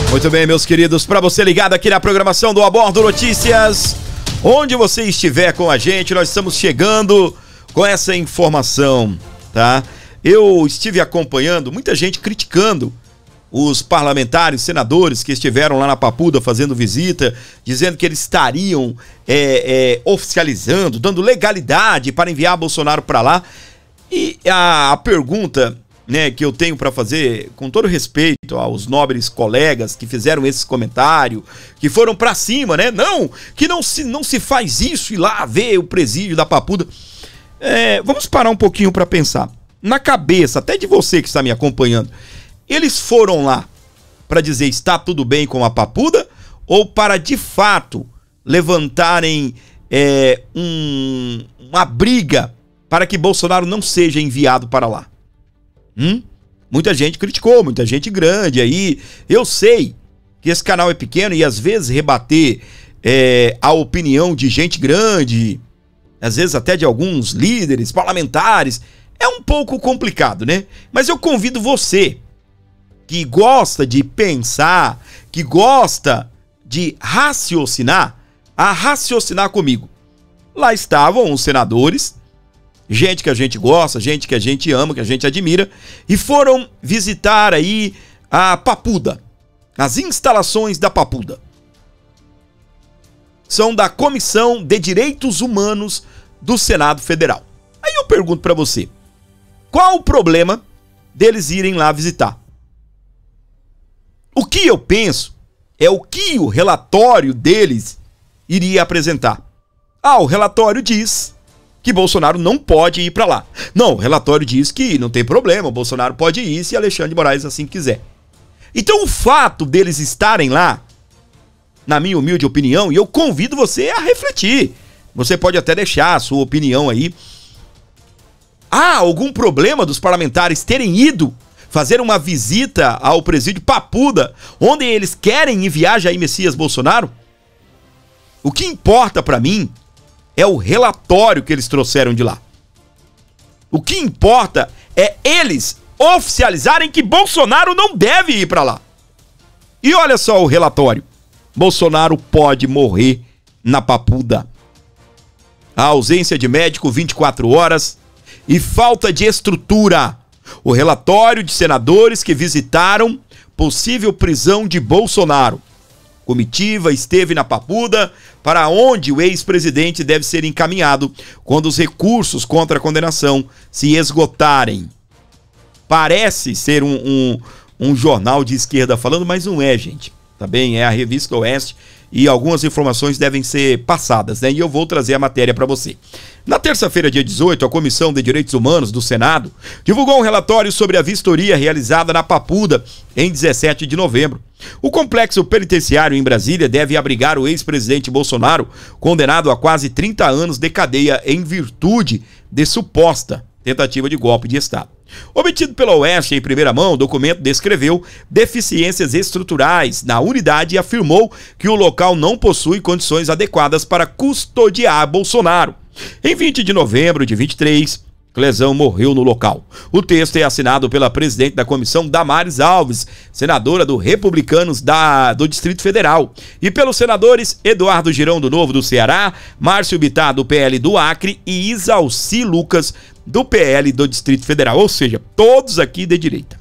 Muito bem, meus queridos, para você ligado aqui na programação do Abordo Notícias, onde você estiver com a gente, nós estamos chegando com essa informação, tá? Eu estive acompanhando muita gente criticando os parlamentares, senadores que estiveram lá na Papuda fazendo visita, dizendo que eles estariam oficializando, dando legalidade para enviar Bolsonaro para lá. E a pergunta, né, que eu tenho para fazer, com todo respeito aos nobres colegas que fizeram esse comentário, que foram para cima, né? Não, que não se faz isso e lá ver o presídio da Papuda. Vamos parar um pouquinho para pensar. Na cabeça, até de você que está me acompanhando, eles foram lá para dizer está tudo bem com a Papuda ou para de fato levantarem uma briga para que Bolsonaro não seja enviado para lá? Muita gente criticou, muita gente grande aí. Eu sei que esse canal é pequeno e às vezes rebater a opinião de gente grande, às vezes até de alguns líderes parlamentares, é um pouco complicado, né? Mas eu convido você que gosta de pensar, que gosta de raciocinar, a raciocinar comigo. Lá estavam os senadores, gente que a gente gosta, gente que a gente ama, que a gente admira, e foram visitar aí a Papuda, as instalações da Papuda. São da Comissão de Direitos Humanos do Senado Federal. Aí eu pergunto para você, qual o problema deles irem lá visitar? O que eu penso é o que o relatório deles iria apresentar. O relatório diz que Bolsonaro não pode ir para lá. Não, o relatório diz que não tem problema, o Bolsonaro pode ir se Alexandre de Moraes assim quiser. Então o fato deles estarem lá, na minha humilde opinião, e eu convido você a refletir, você pode até deixar a sua opinião aí. Há algum problema dos parlamentares terem ido fazer uma visita ao presídio Papuda, onde eles querem enviar Jair Messias Bolsonaro? O que importa para mim é o relatório que eles trouxeram de lá. O que importa é eles oficializarem que Bolsonaro não deve ir para lá. E olha só o relatório. Bolsonaro pode morrer na Papuda. A ausência de médico 24 horas e falta de estrutura. O relatório de senadores que visitaram possível prisão de Bolsonaro. Comitiva esteve na Papuda, para onde o ex-presidente deve ser encaminhado quando os recursos contra a condenação se esgotarem. Parece ser um jornal de esquerda falando, mas não é, gente. Tá bem? É a Revista Oeste e algumas informações devem ser passadas, né? E eu vou trazer a matéria para você. Na terça-feira, dia 18, a Comissão de Direitos Humanos do Senado divulgou um relatório sobre a vistoria realizada na Papuda em 17 de novembro. O complexo penitenciário em Brasília deve abrigar o ex-presidente Bolsonaro, condenado a quase 30 anos de cadeia em virtude de suposta tentativa de golpe de Estado. Obtido pela Oeste em primeira mão, o documento descreveu deficiências estruturais na unidade e afirmou que o local não possui condições adequadas para custodiar Bolsonaro. Em 20 de novembro de 23, Clezão morreu no local. O texto é assinado pela presidente da comissão, Damares Alves, senadora do Republicanos do Distrito Federal, e pelos senadores Eduardo Girão do Novo do Ceará, Márcio Bittar do PL do Acre e Isalci Lucas do PL do Distrito Federal, ou seja, todos aqui de direita,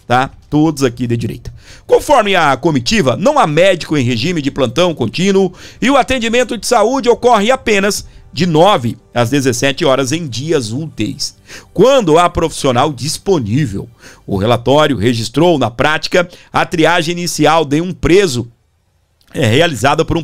tá? Todos aqui de direita. Conforme a comitiva, não há médico em regime de plantão contínuo e o atendimento de saúde ocorre apenas de 9 às 17 horas em dias úteis, quando há profissional disponível. O relatório registrou, na prática, a triagem inicial de um preso realizada por um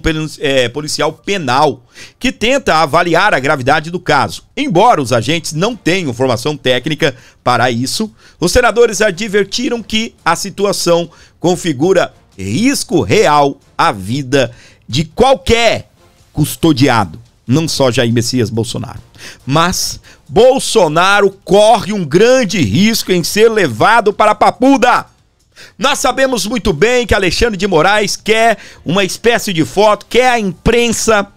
policial penal, que tenta avaliar a gravidade do caso. Embora os agentes não tenham formação técnica para isso, os senadores advertiram que a situação configura risco real à vida de qualquer custodiado, não só Jair Messias Bolsonaro. Mas Bolsonaro corre um grande risco em ser levado para a Papuda. Nós sabemos muito bem que Alexandre de Moraes quer uma espécie de foto, quer a imprensa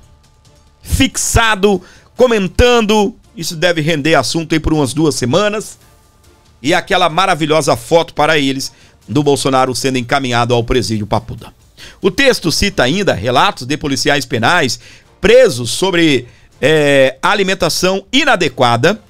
fixado, comentando. Isso deve render assunto aí por umas 2 semanas. E aquela maravilhosa foto para eles, do Bolsonaro sendo encaminhado ao presídio Papuda. O texto cita ainda relatos de policiais penais presos sobre alimentação inadequada.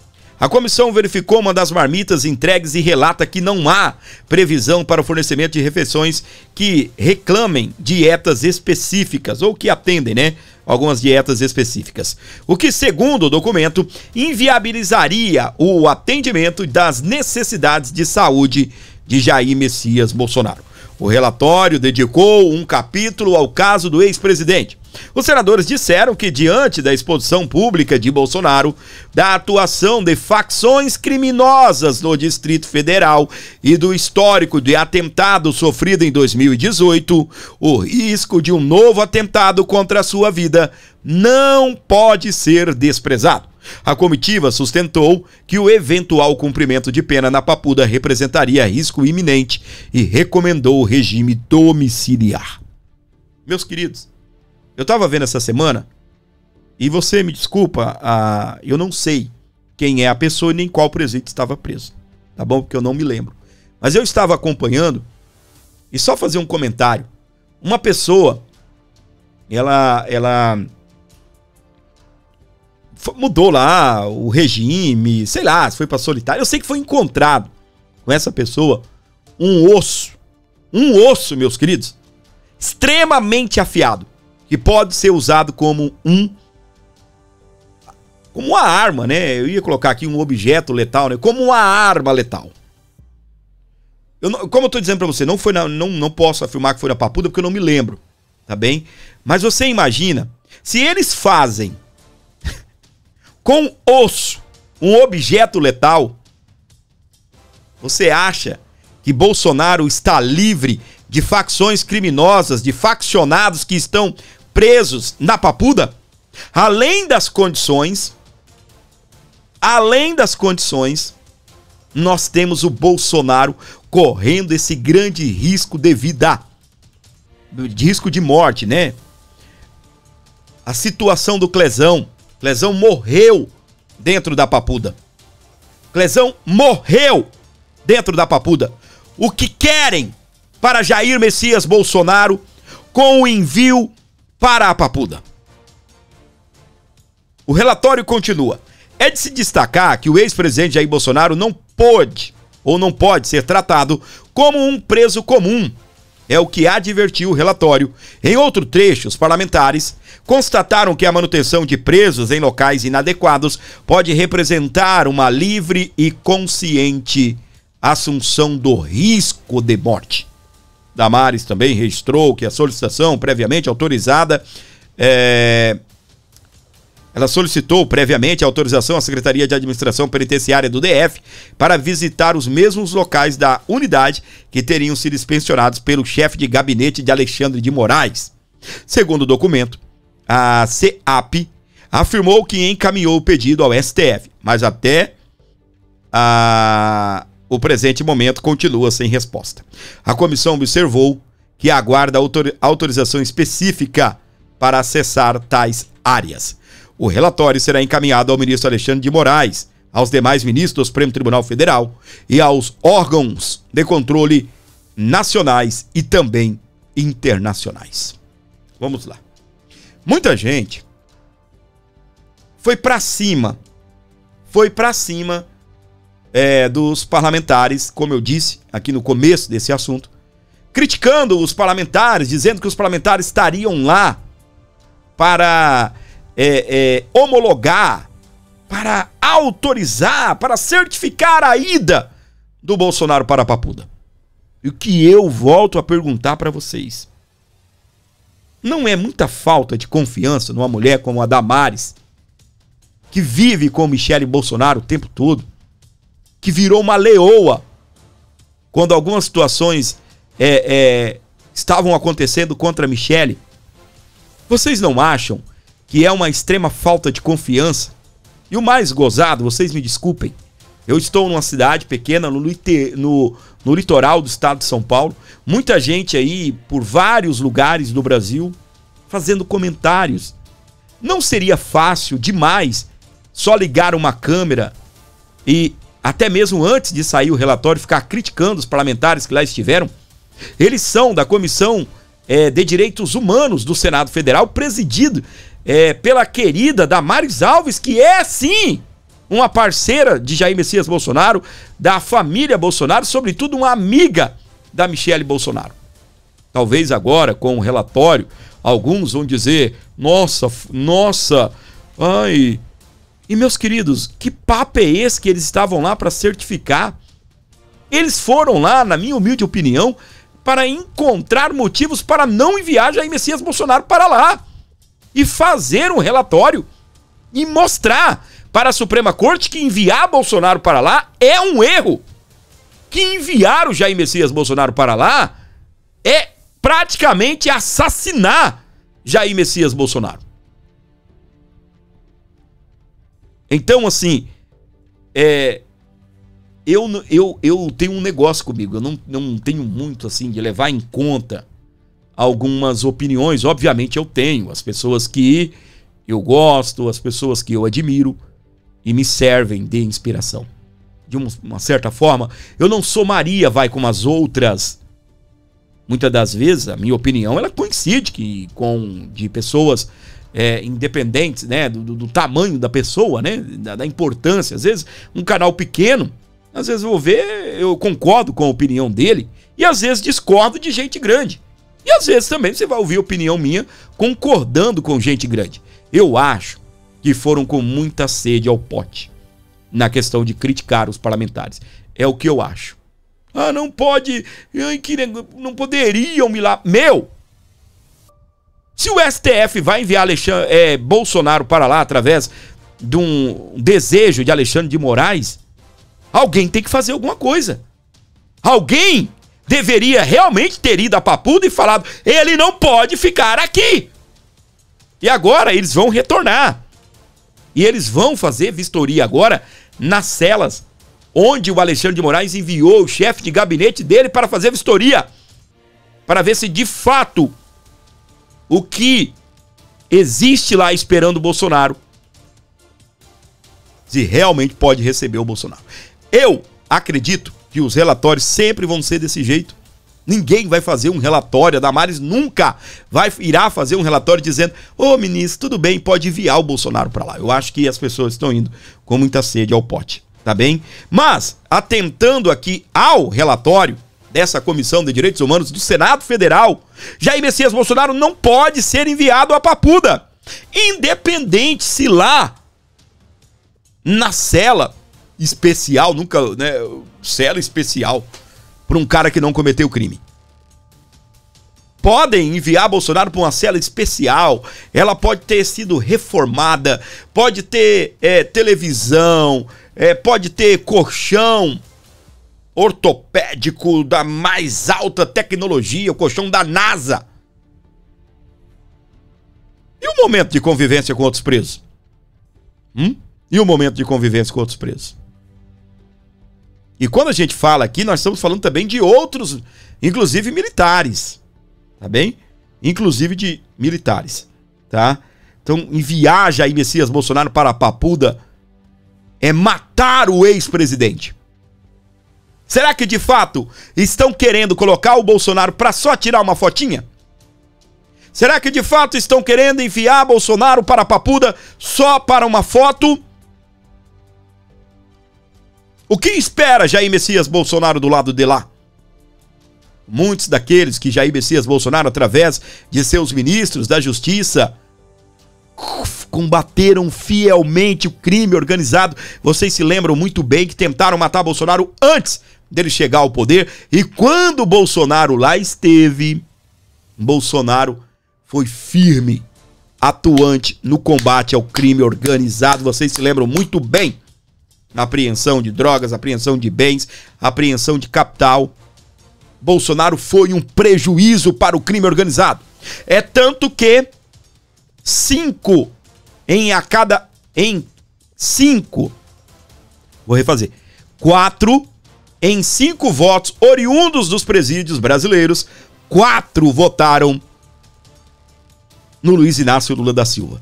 A comissão verificou uma das marmitas entregues e relata que não há previsão para o fornecimento de refeições que reclamem dietas específicas ou que atendem, algumas dietas específicas. O que, segundo o documento, inviabilizaria o atendimento das necessidades de saúde de Jair Messias Bolsonaro. O relatório dedicou um capítulo ao caso do ex-presidente. Os senadores disseram que, diante da exposição pública de Bolsonaro, da atuação de facções criminosas no Distrito Federal e do histórico de atentado sofrido em 2018, o risco de um novo atentado contra a sua vida não pode ser desprezado. A comitiva sustentou que o eventual cumprimento de pena na Papuda representaria risco iminente e recomendou o regime domiciliar. Meus queridos, eu estava vendo essa semana, e você me desculpa, eu não sei quem é a pessoa e nem qual presídio estava preso, tá bom? Porque eu não me lembro. Mas eu estava acompanhando, e só fazer um comentário. Uma pessoa, ela mudou lá o regime, sei lá, se foi para solitário. Eu sei que foi encontrado com essa pessoa um osso, meus queridos, extremamente afiado, que pode ser usado como uma arma, Eu ia colocar aqui um objeto letal, como uma arma letal. Como eu tô dizendo para você, não posso afirmar que foi na Papuda porque eu não me lembro, tá bem? Mas você imagina, se eles fazem com osso um objeto letal, você acha que Bolsonaro está livre de facções criminosas, de faccionados que estão presos na Papuda? Além das condições, nós temos o Bolsonaro correndo esse grande risco de vida, de risco de morte, A situação do Clezão morreu dentro da Papuda. Clezão morreu dentro da Papuda. O que querem para Jair Messias Bolsonaro com o envio para a Papuda? O relatório continua. É de se destacar que o ex-presidente Jair Bolsonaro não pode ser tratado como um preso comum. É o que advertiu o relatório. Em outro trecho, os parlamentares constataram que a manutenção de presos em locais inadequados pode representar uma livre e consciente assunção do risco de morte. Damares também registrou que a solicitação previamente autorizada, ela solicitou previamente a autorização à Secretaria de Administração Penitenciária do DF para visitar os mesmos locais da unidade que teriam sido inspecionados pelo chefe de gabinete de Alexandre de Moraes. Segundo o documento, a CEAP afirmou que encaminhou o pedido ao STF, mas até o presente momento continua sem resposta. A comissão observou que aguarda autorização específica para acessar tais áreas. O relatório será encaminhado ao ministro Alexandre de Moraes, aos demais ministros do Supremo Tribunal Federal e aos órgãos de controle nacionais e também internacionais. Vamos lá. Muita gente foi para cima dos parlamentares, como eu disse aqui no começo desse assunto, criticando os parlamentares, dizendo que os parlamentares estariam lá para homologar, para autorizar, para certificar a ida do Bolsonaro para a Papuda. E o que eu volto a perguntar para vocês: não é muita falta de confiança numa mulher como a Damares, que vive com Michele Bolsonaro o tempo todo, que virou uma leoa quando algumas situações estavam acontecendo contra a Michele? Vocês não acham que é uma extrema falta de confiança? E o mais gozado, vocês me desculpem, eu estou numa cidade pequena no litoral do estado de São Paulo, muita gente aí por vários lugares do Brasil fazendo comentários. Não seria fácil demais só ligar uma câmera e até mesmo antes de sair o relatório, ficar criticando os parlamentares que lá estiveram. Eles são da Comissão de Direitos Humanos do Senado Federal, presidido pela querida Damares Alves, que é, sim, uma parceira de Jair Messias Bolsonaro, da família Bolsonaro, sobretudo uma amiga da Michelle Bolsonaro. Talvez agora, com o relatório, alguns vão dizer, nossa, ai... E, meus queridos, que papo é esse que eles estavam lá para certificar? Eles foram lá, na minha humilde opinião, para encontrar motivos para não enviar Jair Messias Bolsonaro para lá e fazer um relatório e mostrar para a Suprema Corte que enviar Bolsonaro para lá é um erro. Que enviar o Jair Messias Bolsonaro para lá é praticamente assassinar Jair Messias Bolsonaro. Então, assim, eu tenho um negócio comigo, eu não tenho muito, assim, de levar em conta algumas opiniões. Obviamente eu tenho, as pessoas que eu gosto, as pessoas que eu admiro e me servem de inspiração. De uma certa forma, eu não sou Maria, como as outras. Muitas das vezes, a minha opinião, ela coincide com de pessoas... independentes, né, do tamanho da pessoa, né, da importância. Às vezes um canal pequeno, às vezes eu concordo com a opinião dele e às vezes discordo de gente grande. E às vezes também você vai ouvir a opinião minha concordando com gente grande. Eu acho que foram com muita sede ao pote na questão de criticar os parlamentares. É o que eu acho. Não pode, não poderiam me lá. Se o STF vai enviar Bolsonaro para lá através de um desejo de Alexandre de Moraes, alguém tem que fazer alguma coisa. Alguém deveria realmente ter ido a Papuda e falado, ele não pode ficar aqui. E agora eles vão retornar. E eles vão fazer vistoria agora nas celas onde o Alexandre de Moraes enviou o chefe de gabinete dele para fazer vistoria. Para ver se de fato o que existe lá esperando o Bolsonaro, se realmente pode receber o Bolsonaro. Eu acredito que os relatórios sempre vão ser desse jeito. Ninguém vai fazer um relatório, a Damares nunca irá fazer um relatório dizendo, ministro, tudo bem, pode enviar o Bolsonaro para lá. Eu acho que as pessoas estão indo com muita sede ao pote, tá bem? Mas, atentando aqui ao relatório dessa Comissão de Direitos Humanos do Senado Federal, Jair Messias Bolsonaro não pode ser enviado à Papuda, independente se lá na cela especial, cela especial para um cara que não cometeu crime. Podem enviar Bolsonaro para uma cela especial, ela pode ter sido reformada, pode ter televisão, pode ter colchão ortopédico da mais alta tecnologia, o colchão da NASA. E o momento de convivência com outros presos? E o momento de convivência com outros presos? E quando a gente fala aqui, nós estamos falando também de outros, inclusive militares, tá bem? Inclusive de militares, tá? Então, enviar Jair Messias Bolsonaro para a Papuda é matar o ex-presidente. Será que de fato estão querendo colocar o Bolsonaro para só tirar uma fotinha? Será que de fato estão querendo enviar Bolsonaro para a Papuda só para uma foto? O que espera Jair Messias Bolsonaro do lado de lá? Muitos daqueles que Jair Messias Bolsonaro, através de seus ministros da Justiça, combateram fielmente o crime organizado. Vocês se lembram muito bem que tentaram matar Bolsonaro antes dele chegar ao poder. E quando Bolsonaro lá esteve, Bolsonaro foi firme, atuante no combate ao crime organizado. Vocês se lembram muito bem. Apreensão de drogas, apreensão de bens, apreensão de capital. Bolsonaro foi um prejuízo para o crime organizado. É tanto que 4 em 5 votos oriundos dos presídios brasileiros, 4 votaram no Luiz Inácio Lula da Silva.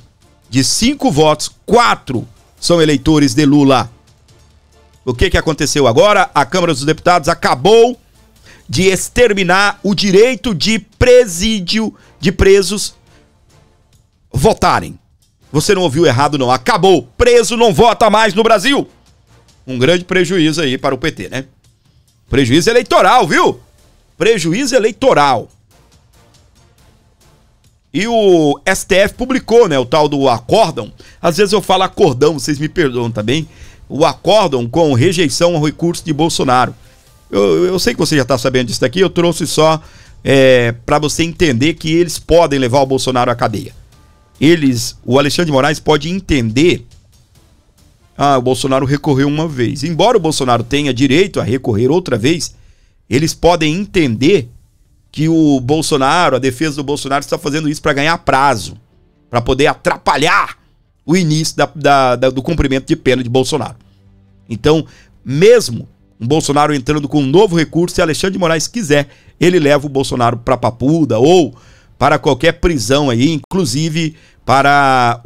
De 5 votos, 4 são eleitores de Lula. O que aconteceu agora? A Câmara dos Deputados acabou de exterminar o direito de presídio de presos votarem. Você não ouviu errado, não. Acabou. Preso não vota mais no Brasil. Um grande prejuízo aí para o PT, né? Prejuízo eleitoral, viu? Prejuízo eleitoral. E o STF publicou, né, o tal do acórdão. Às vezes eu falo acordão, vocês me perdoam também. O acórdão com rejeição ao recurso de Bolsonaro. Eu sei que você já está sabendo disso daqui, eu trouxe só para você entender que eles podem levar o Bolsonaro à cadeia. O Alexandre de Moraes pode entender, o Bolsonaro recorreu uma vez. Embora o Bolsonaro tenha direito a recorrer outra vez, eles podem entender que o Bolsonaro, a defesa do Bolsonaro está fazendo isso para ganhar prazo, para poder atrapalhar o início do cumprimento de pena de Bolsonaro. Então, mesmo o Bolsonaro entrando com um novo recurso, se Alexandre de Moraes quiser, ele leva o Bolsonaro para Papuda ou para qualquer prisão aí, inclusive para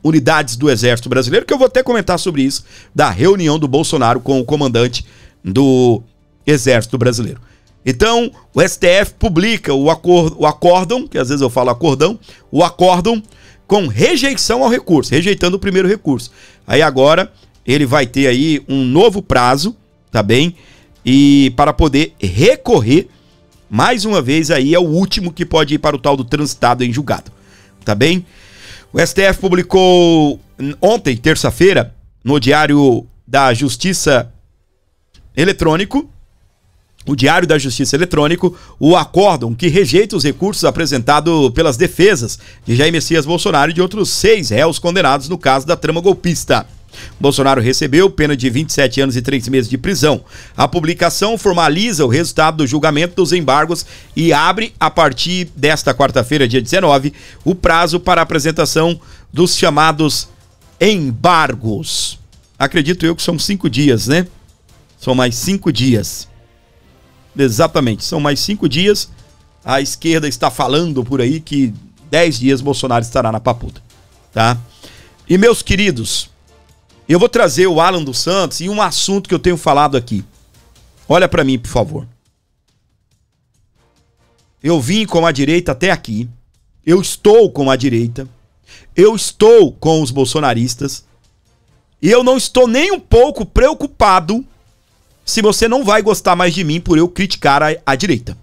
unidades do Exército Brasileiro, que eu vou até comentar sobre isso, da reunião do Bolsonaro com o comandante do Exército Brasileiro. Então, o STF publica o acórdão, que às vezes eu falo acordão, o acórdão com rejeição ao recurso, rejeitando o primeiro recurso. Aí agora ele vai ter aí um novo prazo, tá bem? E para poder recorrer, mais uma vez aí é o último que pode ir para o tal do transitado em julgado, tá bem? O STF publicou ontem, terça-feira, no Diário da Justiça Eletrônico, o acórdão que rejeita os recursos apresentados pelas defesas de Jair Messias Bolsonaro e de outros 6 réus condenados no caso da trama golpista. Bolsonaro recebeu pena de 27 anos e 3 meses de prisão. A publicação formaliza o resultado do julgamento dos embargos e abre, a partir desta quarta-feira, dia 19, o prazo para a apresentação dos chamados embargos. Acredito eu que são 5 dias, né? São mais 5 dias. Exatamente, são mais 5 dias. A esquerda está falando por aí que 10 dias Bolsonaro estará na Papuda, tá? E meus queridos, eu vou trazer o Alan dos Santos e um assunto que eu tenho falado aqui. Olha para mim, por favor. Eu vim com a direita até aqui. Eu estou com a direita. Eu estou com os bolsonaristas. E eu não estou nem um pouco preocupado se você não vai gostar mais de mim por eu criticar a direita.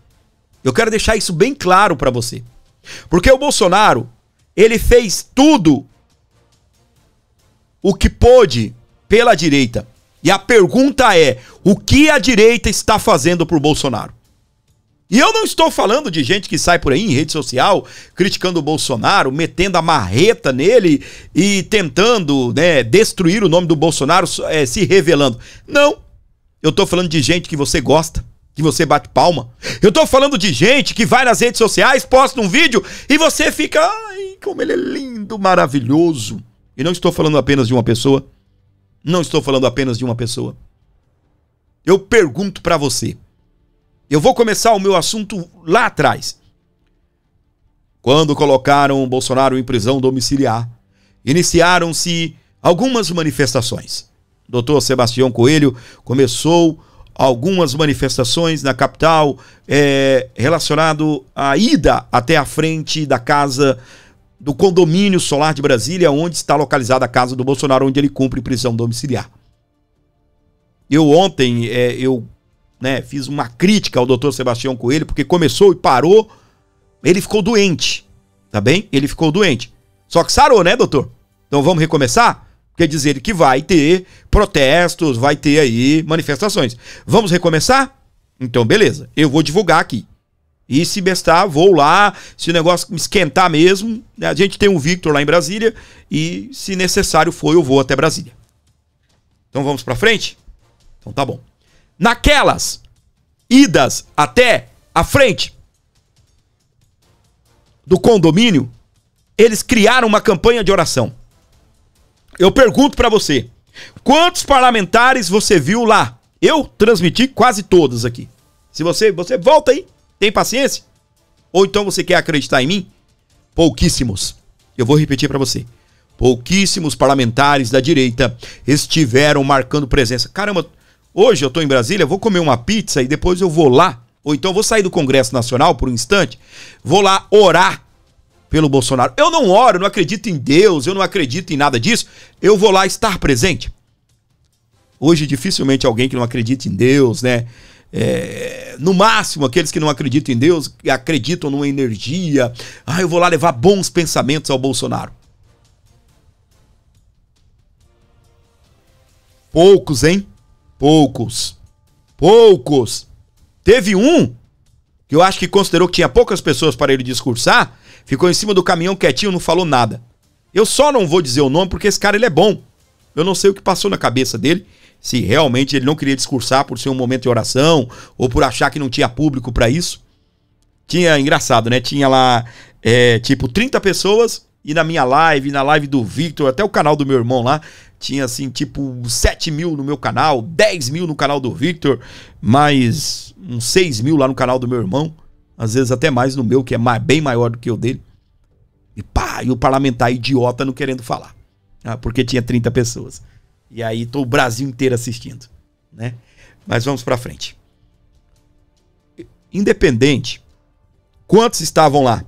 Eu quero deixar isso bem claro para você. Porque o Bolsonaro, ele fez tudo o que pôde pela direita. E a pergunta é, o que a direita está fazendo por Bolsonaro? E eu não estou falando de gente que sai por aí em rede social criticando o Bolsonaro, metendo a marreta nele e tentando, né, destruir o nome do Bolsonaro, se revelando. Não. Eu tô falando de gente que você gosta, que você bate palma. Eu tô falando de gente que vai nas redes sociais, posta um vídeo e você fica, ai, como ele é lindo, maravilhoso. E não estou falando apenas de uma pessoa. Não estou falando apenas de uma pessoa. Eu pergunto pra você. Eu vou começar o meu assunto lá atrás. Quando colocaram o Bolsonaro em prisão domiciliar, iniciaram-se algumas manifestações. Dr. Sebastião Coelho começou algumas manifestações na capital relacionado à ida até a frente da casa do condomínio solar de Brasília, onde está localizada a casa do Bolsonaro, onde ele cumpre prisão domiciliar. Eu ontem fiz uma crítica ao Dr. Sebastião Coelho, porque começou e parou, ele ficou doente, tá bem? Ele ficou doente. Só que sarou, né, doutor? Então vamos recomeçar? Quer dizer que vai ter protestos, vai ter aí manifestações. Vamos recomeçar? Então, beleza. Eu vou divulgar aqui. E se bestar, vou lá. Se o negócio esquentar mesmo, a gente tem um Victor lá em Brasília. E se necessário for, eu vou até Brasília. Então vamos pra frente? Então tá bom. Naquelas idas até a frente do condomínio, eles criaram uma campanha de oração. Eu pergunto pra você, quantos parlamentares você viu lá? Eu transmiti quase todos aqui. Se você volta aí, tem paciência? Ou então você quer acreditar em mim? Pouquíssimos. Eu vou repetir pra você. pouquíssimos parlamentares da direita estiveram marcando presença. Caramba, hoje eu tô em Brasília, vou comer uma pizza e depois eu vou lá, ou então vou sair do Congresso Nacional por um instante, vou lá orar pelo Bolsonaro. Eu não oro, eu não acredito em Deus, eu não acredito em nada disso, eu vou lá estar presente. Hoje dificilmente alguém que não acredita em Deus, né? No máximo aqueles que não acreditam em Deus, acreditam numa energia, eu vou lá levar bons pensamentos ao Bolsonaro. Poucos, hein? Poucos. Teve um que eu acho que considerou que tinha poucas pessoas para ele discursar, ficou em cima do caminhão quietinho, não falou nada. Eu só não vou dizer o nome porque esse cara ele é bom. Eu não sei o que passou na cabeça dele, se realmente ele não queria discursar por ser um momento de oração ou por achar que não tinha público para isso. Tinha, engraçado, né? Tinha lá, tipo, 30 pessoas e na minha live, na live do Victor, até o canal do meu irmão lá, tinha assim, tipo, 7 mil no meu canal, 10 mil no canal do Victor, mais uns 6 mil lá no canal do meu irmão, às vezes até mais no meu, que é bem maior do que o dele. E pá, e o parlamentar idiota não querendo falar, porque tinha 30 pessoas. E aí tô o Brasil inteiro assistindo, né? Mas vamos pra frente. Independente, quantos estavam lá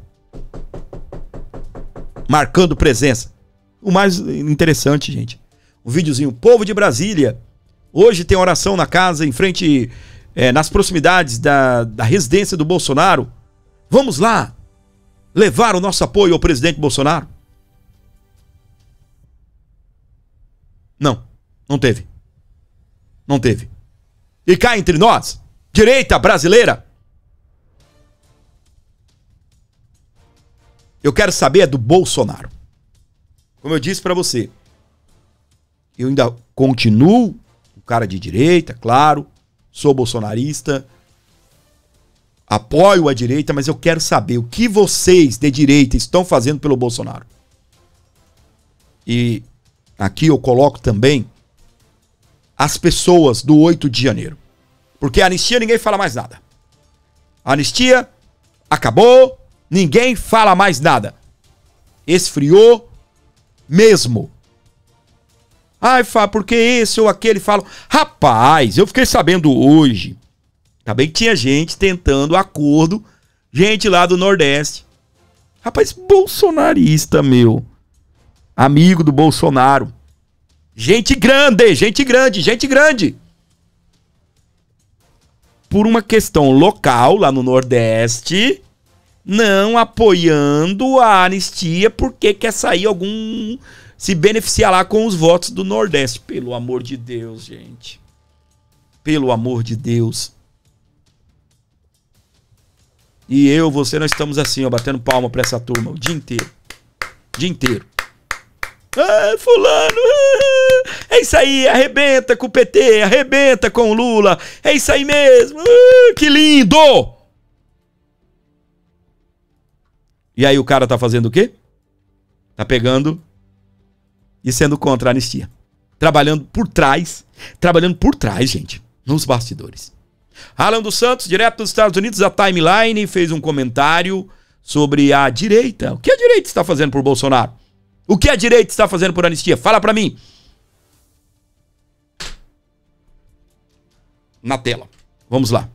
marcando presença? O mais interessante, gente, o videozinho, povo de Brasília, hoje tem oração na casa, em frente, nas proximidades da residência do Bolsonaro. Vamos lá levar o nosso apoio ao presidente Bolsonaro. Não teve. Não teve. E cá entre nós, direita brasileira, eu quero saber do Bolsonaro. Como eu disse pra você, eu ainda continuo um cara de direita, claro, sou bolsonarista, apoio a direita, mas eu quero saber o que vocês de direita estão fazendo pelo Bolsonaro. E aqui eu coloco também as pessoas do 8 de janeiro. Porque a anistia ninguém fala mais nada. A anistia acabou, ninguém fala mais nada. Esfriou mesmo. Fá, porque esse ou aquele falam. Rapaz, eu fiquei sabendo hoje. Também que tinha gente tentando acordo, gente lá do Nordeste. Rapaz, bolsonarista, meu. Amigo do Bolsonaro. Gente grande. Por uma questão local, lá no Nordeste, não apoiando a anistia porque quer sair se beneficiar lá com os votos do Nordeste. Pelo amor de Deus, gente. Pelo amor de Deus. E você, nós estamos assim, ó, batendo palma pra essa turma o dia inteiro. Fulano, é isso aí, arrebenta com o PT, arrebenta com o Lula, é isso aí mesmo, que lindo! E aí o cara tá fazendo o quê? Tá pegando e sendo contra a anistia. Trabalhando por trás, gente, nos bastidores. Alan dos Santos, direto dos Estados Unidos, a Timeline, fez um comentário sobre a direita. O que a direita está fazendo por Bolsonaro? O que a direita está fazendo por anistia? Fala pra mim. Na tela. Vamos lá.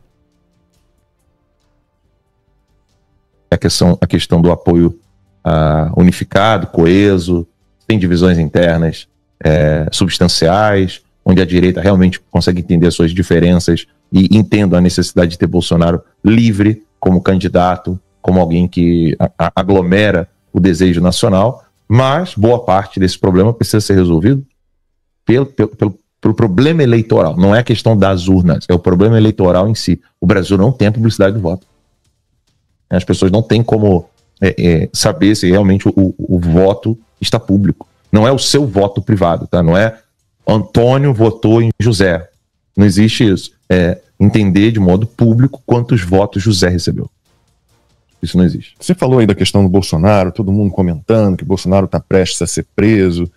A questão do apoio unificado, coeso, sem divisões internas substanciais, onde a direita realmente consegue entender as suas diferenças e entenda a necessidade de ter Bolsonaro livre como candidato, como alguém que aglomera o desejo nacional. Mas boa parte desse problema precisa ser resolvido pelo problema eleitoral. Não é a questão das urnas, é o problema eleitoral em si. O Brasil não tem a publicidade do voto. As pessoas não têm como saber se realmente o voto está público. Não é o seu voto privado, tá? Não é Antônio votou em José. Não existe isso. É entender de modo público quantos votos José recebeu. Isso não existe. Você falou aí da questão do Bolsonaro, todo mundo comentando que o Bolsonaro está prestes a ser preso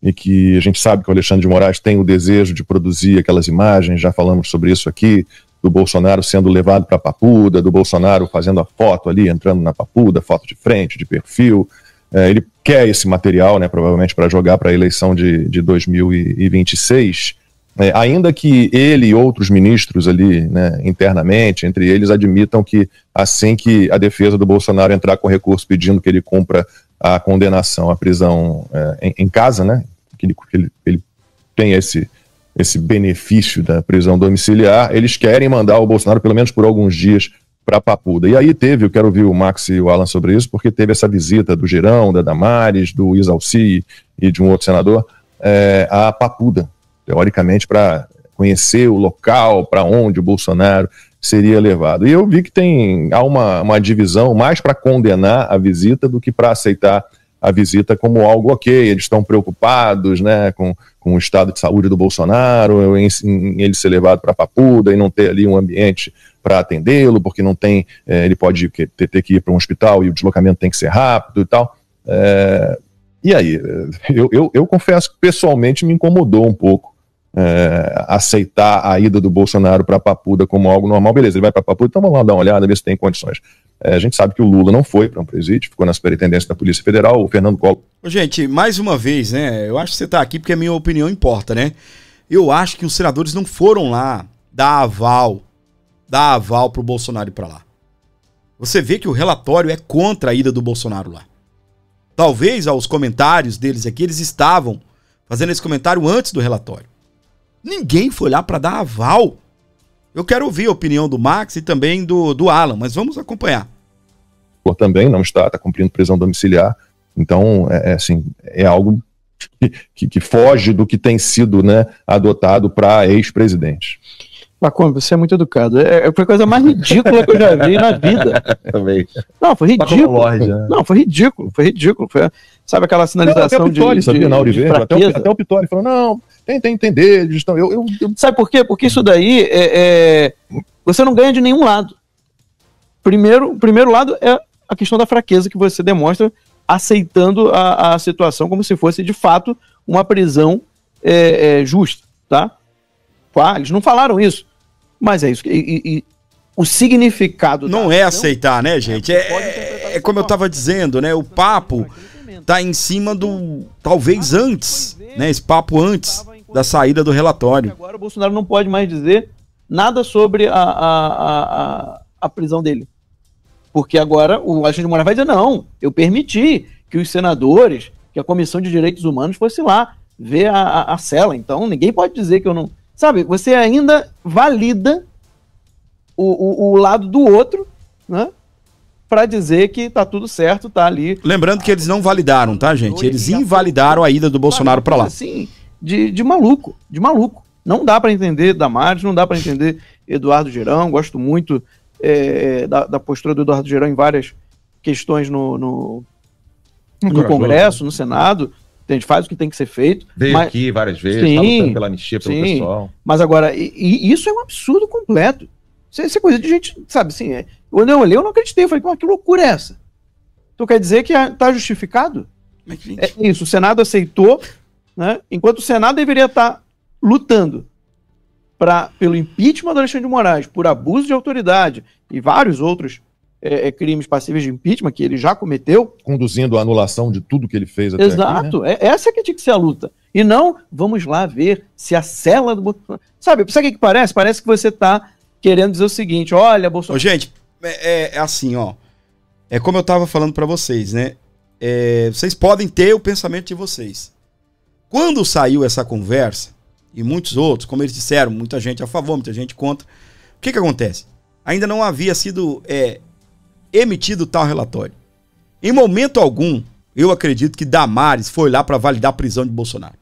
e que a gente sabe que o Alexandre de Moraes tem o desejo de produzir aquelas imagens, já falamos sobre isso aqui, do Bolsonaro sendo levado para a Papuda, do Bolsonaro fazendo a foto ali, entrando na Papuda, foto de frente, de perfil. ele quer esse material, né, provavelmente para jogar para a eleição de 2026, ainda que ele e outros ministros ali, né, internamente, entre eles, admitam que assim que a defesa do Bolsonaro entrar com recurso pedindo que ele cumpra a condenação à prisão em casa, né, que ele tenha esse benefício da prisão domiciliar, eles querem mandar o Bolsonaro pelo menos por alguns dias para Papuda. E aí eu quero ouvir o Max e o Alan sobre isso, porque teve essa visita do Girão, da Damares, do Isalci e de um outro senador a Papuda, teoricamente para conhecer o local para onde o Bolsonaro seria levado. E eu vi que há uma divisão mais para condenar a visita do que para aceitar a visita como algo ok. Eles estão preocupados, né, com o estado de saúde do Bolsonaro, em ele ser levado para Papuda e não ter ali um ambiente para atendê-lo, porque não tem, ele pode ter que ir para um hospital e o deslocamento tem que ser rápido e tal. E aí, eu confesso que pessoalmente me incomodou um pouco aceitar a ida do Bolsonaro para Papuda como algo normal. Beleza, ele vai para Papuda, então vamos lá dar uma olhada, ver se tem condições. A gente sabe que o Lula não foi para um presídio, ficou na superintendência da Polícia Federal, o Fernando Collor. Gente, mais uma vez, né, eu acho que você tá aqui porque a minha opinião importa, né? Eu acho que os senadores não foram lá dar aval pro Bolsonaro ir para lá. Você vê que o relatório é contra a ida do Bolsonaro lá. Talvez aos comentários deles aqui, eles estavam fazendo esse comentário antes do relatório. Ninguém foi lá para dar aval. Eu quero ouvir a opinião do Max e também do Alan, mas vamos acompanhar. Também não está cumprindo prisão domiciliar, então é algo que foge do que tem sido, né, adotado para ex-presidente. Pacom, você é muito educado. Foi a coisa mais ridícula que eu já vi na vida. Também. Não, foi ridículo. Não, foi ridículo. Sabe aquela sinalização de fraqueza? Até o Pittori falou, não, tem deles. Então, Sabe por quê? Porque isso daí, você não ganha de nenhum lado. O primeiro lado é a questão da fraqueza que você demonstra aceitando a situação como se fosse, de fato, uma prisão justa, tá? Eles não falaram isso. Mas é isso. E o significado... Não é aceitar, né, gente? É como eu estava dizendo, né? O papo tá em cima do... Talvez antes, né? Esse papo antes da saída do relatório. Agora o Bolsonaro não pode mais dizer nada sobre a prisão dele. Porque agora o Alexandre de Moraes vai dizer, não, eu permiti que os senadores, que a Comissão de Direitos Humanos fosse lá ver a cela. Então ninguém pode dizer que eu não... Sabe, você ainda valida o lado do outro, né? Pra dizer que tá tudo certo, tá ali. Lembrando que eles não validaram, tá, gente? Eles invalidaram a ida do Bolsonaro pra lá. Assim, de maluco. Não dá pra entender Damares, não dá pra entender Eduardo Girão. Gosto muito da postura do Eduardo Girão em várias questões no Congresso, no Senado. A gente faz o que tem que ser feito. Veio aqui várias vezes, tá lutando pela anistia, pelo pessoal. Mas agora, isso é um absurdo completo. Isso é coisa de gente, sabe, assim, quando eu olhei, eu não acreditei. Eu falei, que loucura é essa? Então quer dizer que tá justificado? É isso, o Senado aceitou, né? Enquanto o Senado deveria estar lutando pelo impeachment do Alexandre de Moraes, por abuso de autoridade e vários outros crimes passíveis de impeachment que ele já cometeu. Conduzindo a anulação de tudo que ele fez até Exato, aqui, né? Essa que tinha que ser a luta. E não, vamos lá ver se a cela do Bolsonaro... Sabe o que parece? Parece que você tá querendo dizer o seguinte, olha, Bolsonaro... Gente, é assim, ó. É como eu tava falando pra vocês, né? Vocês podem ter o pensamento de vocês. Quando saiu essa conversa, e muitos outros, como eles disseram, muita gente a favor, muita gente contra, o que acontece? Ainda não havia sido... emitido tal relatório. Em momento algum, eu acredito que Damares foi lá para validar a prisão de Bolsonaro.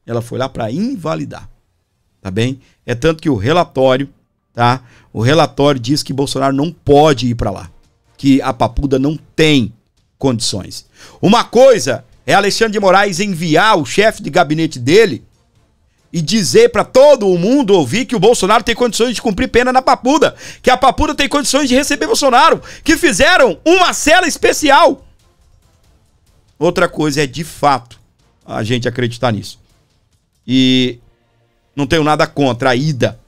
Ela foi lá para invalidar. Tá bem? É tanto que o relatório, tá? O relatório diz que Bolsonaro não pode ir para lá. Que a Papuda não tem condições. Uma coisa é Alexandre de Moraes enviar o chefe de gabinete dele e dizer para todo o mundo ouvir que o Bolsonaro tem condições de cumprir pena na Papuda, que a Papuda tem condições de receber Bolsonaro, que fizeram uma cela especial. Outra coisa é, de fato, a gente acreditar nisso. E não tenho nada contra a ida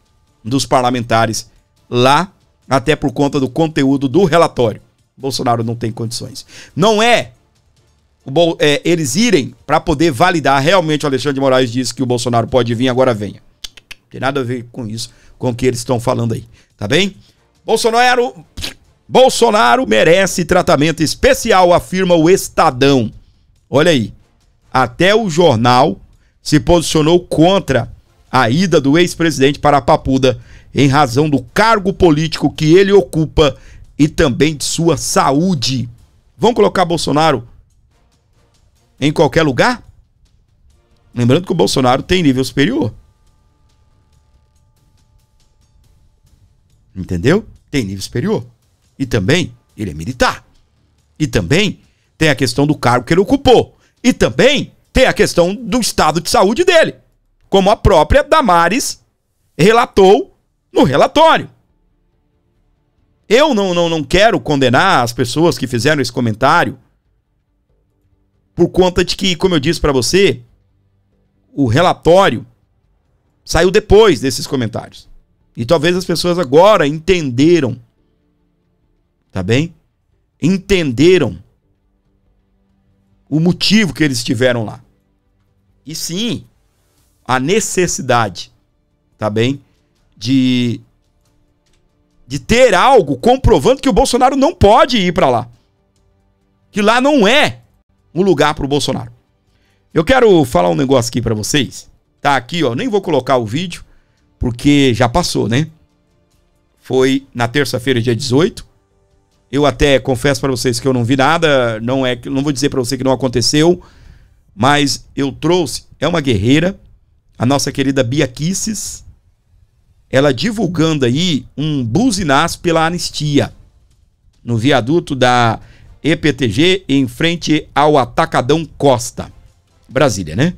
dos parlamentares lá, até por conta do conteúdo do relatório. Bolsonaro não tem condições. Não é eles irem para poder validar realmente o Alexandre de Moraes disse que o Bolsonaro pode vir, agora venha. Não tem nada a ver com isso, com o que eles estão falando aí, tá bem? Bolsonaro merece tratamento especial, afirma o Estadão. Olha aí, até o jornal se posicionou contra a ida do ex-presidente para a Papuda em razão do cargo político que ele ocupa e também de sua saúde. Vão colocar Bolsonaro em qualquer lugar? Lembrando que o Bolsonaro tem nível superior. Entendeu? Tem nível superior. E também ele é militar. E também tem a questão do cargo que ele ocupou. E também tem a questão do estado de saúde dele. Como a própria Damares relatou no relatório. Eu não quero condenar as pessoas que fizeram esse comentário por conta de que, como eu disse para você, o relatório saiu depois desses comentários. E talvez as pessoas agora entenderam, tá bem? Entenderam o motivo que eles estiveram lá. E sim, a necessidade, tá bem? De ter algo comprovando que o Bolsonaro não pode ir para lá. Que lá não é um lugar para o Bolsonaro. Eu quero falar um negócio aqui para vocês. Tá aqui, ó, nem vou colocar o vídeo, porque já passou, né? Foi na terça-feira, dia 18. Eu até confesso para vocês que eu não vi nada, não vou dizer para você que não aconteceu, mas eu trouxe, é uma guerreira, a nossa querida Bia Kicis, ela divulgando aí um buzinaço pela anistia no viaduto da EPTG em frente ao Atacadão Costa, Brasília, né?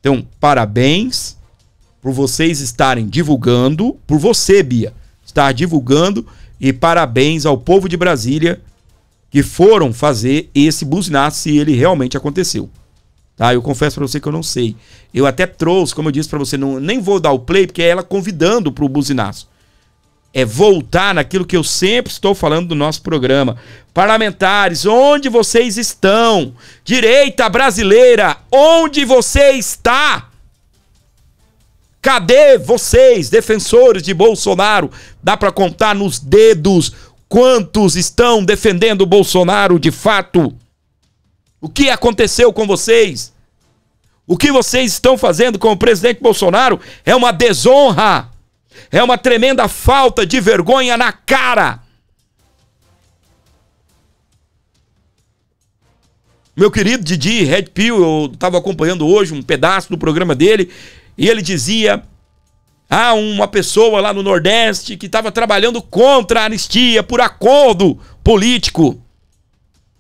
Então, parabéns por vocês estarem divulgando, por você, Bia, estar divulgando, e parabéns ao povo de Brasília que foram fazer esse buzinaço, se ele realmente aconteceu. Tá? Eu confesso pra você que eu não sei. Eu até trouxe, como eu disse pra você, nem vou dar o play, porque é ela convidando pro buzinaço. É voltar naquilo que eu sempre estou falando do nosso programa. Parlamentares, onde vocês estão? Direita brasileira, onde você está? Cadê vocês, defensores de Bolsonaro? Dá pra contar nos dedos quantos estão defendendo o Bolsonaro de fato? O que aconteceu com vocês? O que vocês estão fazendo com o presidente Bolsonaro é uma desonra. É uma tremenda falta de vergonha na cara. Meu querido Didi Red Pill, eu estava acompanhando hoje um pedaço do programa dele, e ele dizia, uma pessoa lá no Nordeste que estava trabalhando contra a anistia por acordo político.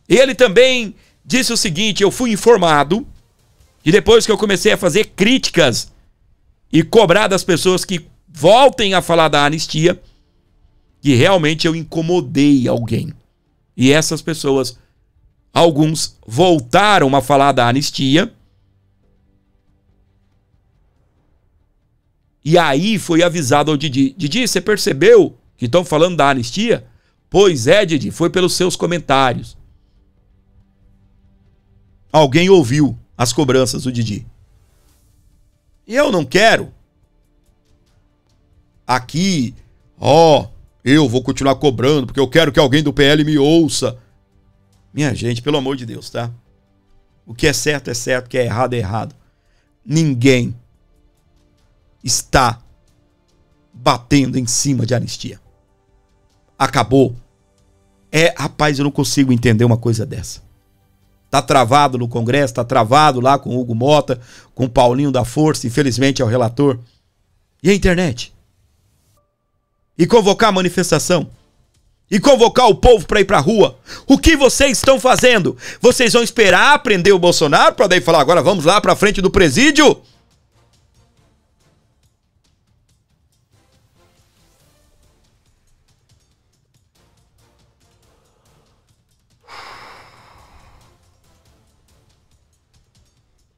Ele também disse o seguinte, eu fui informado, e depois que eu comecei a fazer críticas e cobrar das pessoas que voltem a falar da anistia, que realmente eu incomodei alguém. E essas pessoas, alguns voltaram a falar da anistia, e aí foi avisado ao Didi, Didi, você percebeu que estão falando da anistia? Pois é, Didi, foi pelos seus comentários. Alguém ouviu as cobranças do Didi. E eu não quero aqui, eu vou continuar cobrando porque eu quero que alguém do PL me ouça. Minha gente, pelo amor de Deus, tá? O que é certo, o que é errado, é errado. Ninguém está batendo em cima de anistia. Acabou. Rapaz, eu não consigo entender uma coisa dessa. Tá travado no Congresso, tá travado lá com o Hugo Mota, com o Paulinho da Força, infelizmente é o relator. E a internet? E convocar a manifestação? E convocar o povo para ir pra rua? O que vocês estão fazendo? Vocês vão esperar prender o Bolsonaro para daí falar, agora vamos lá pra frente do presídio?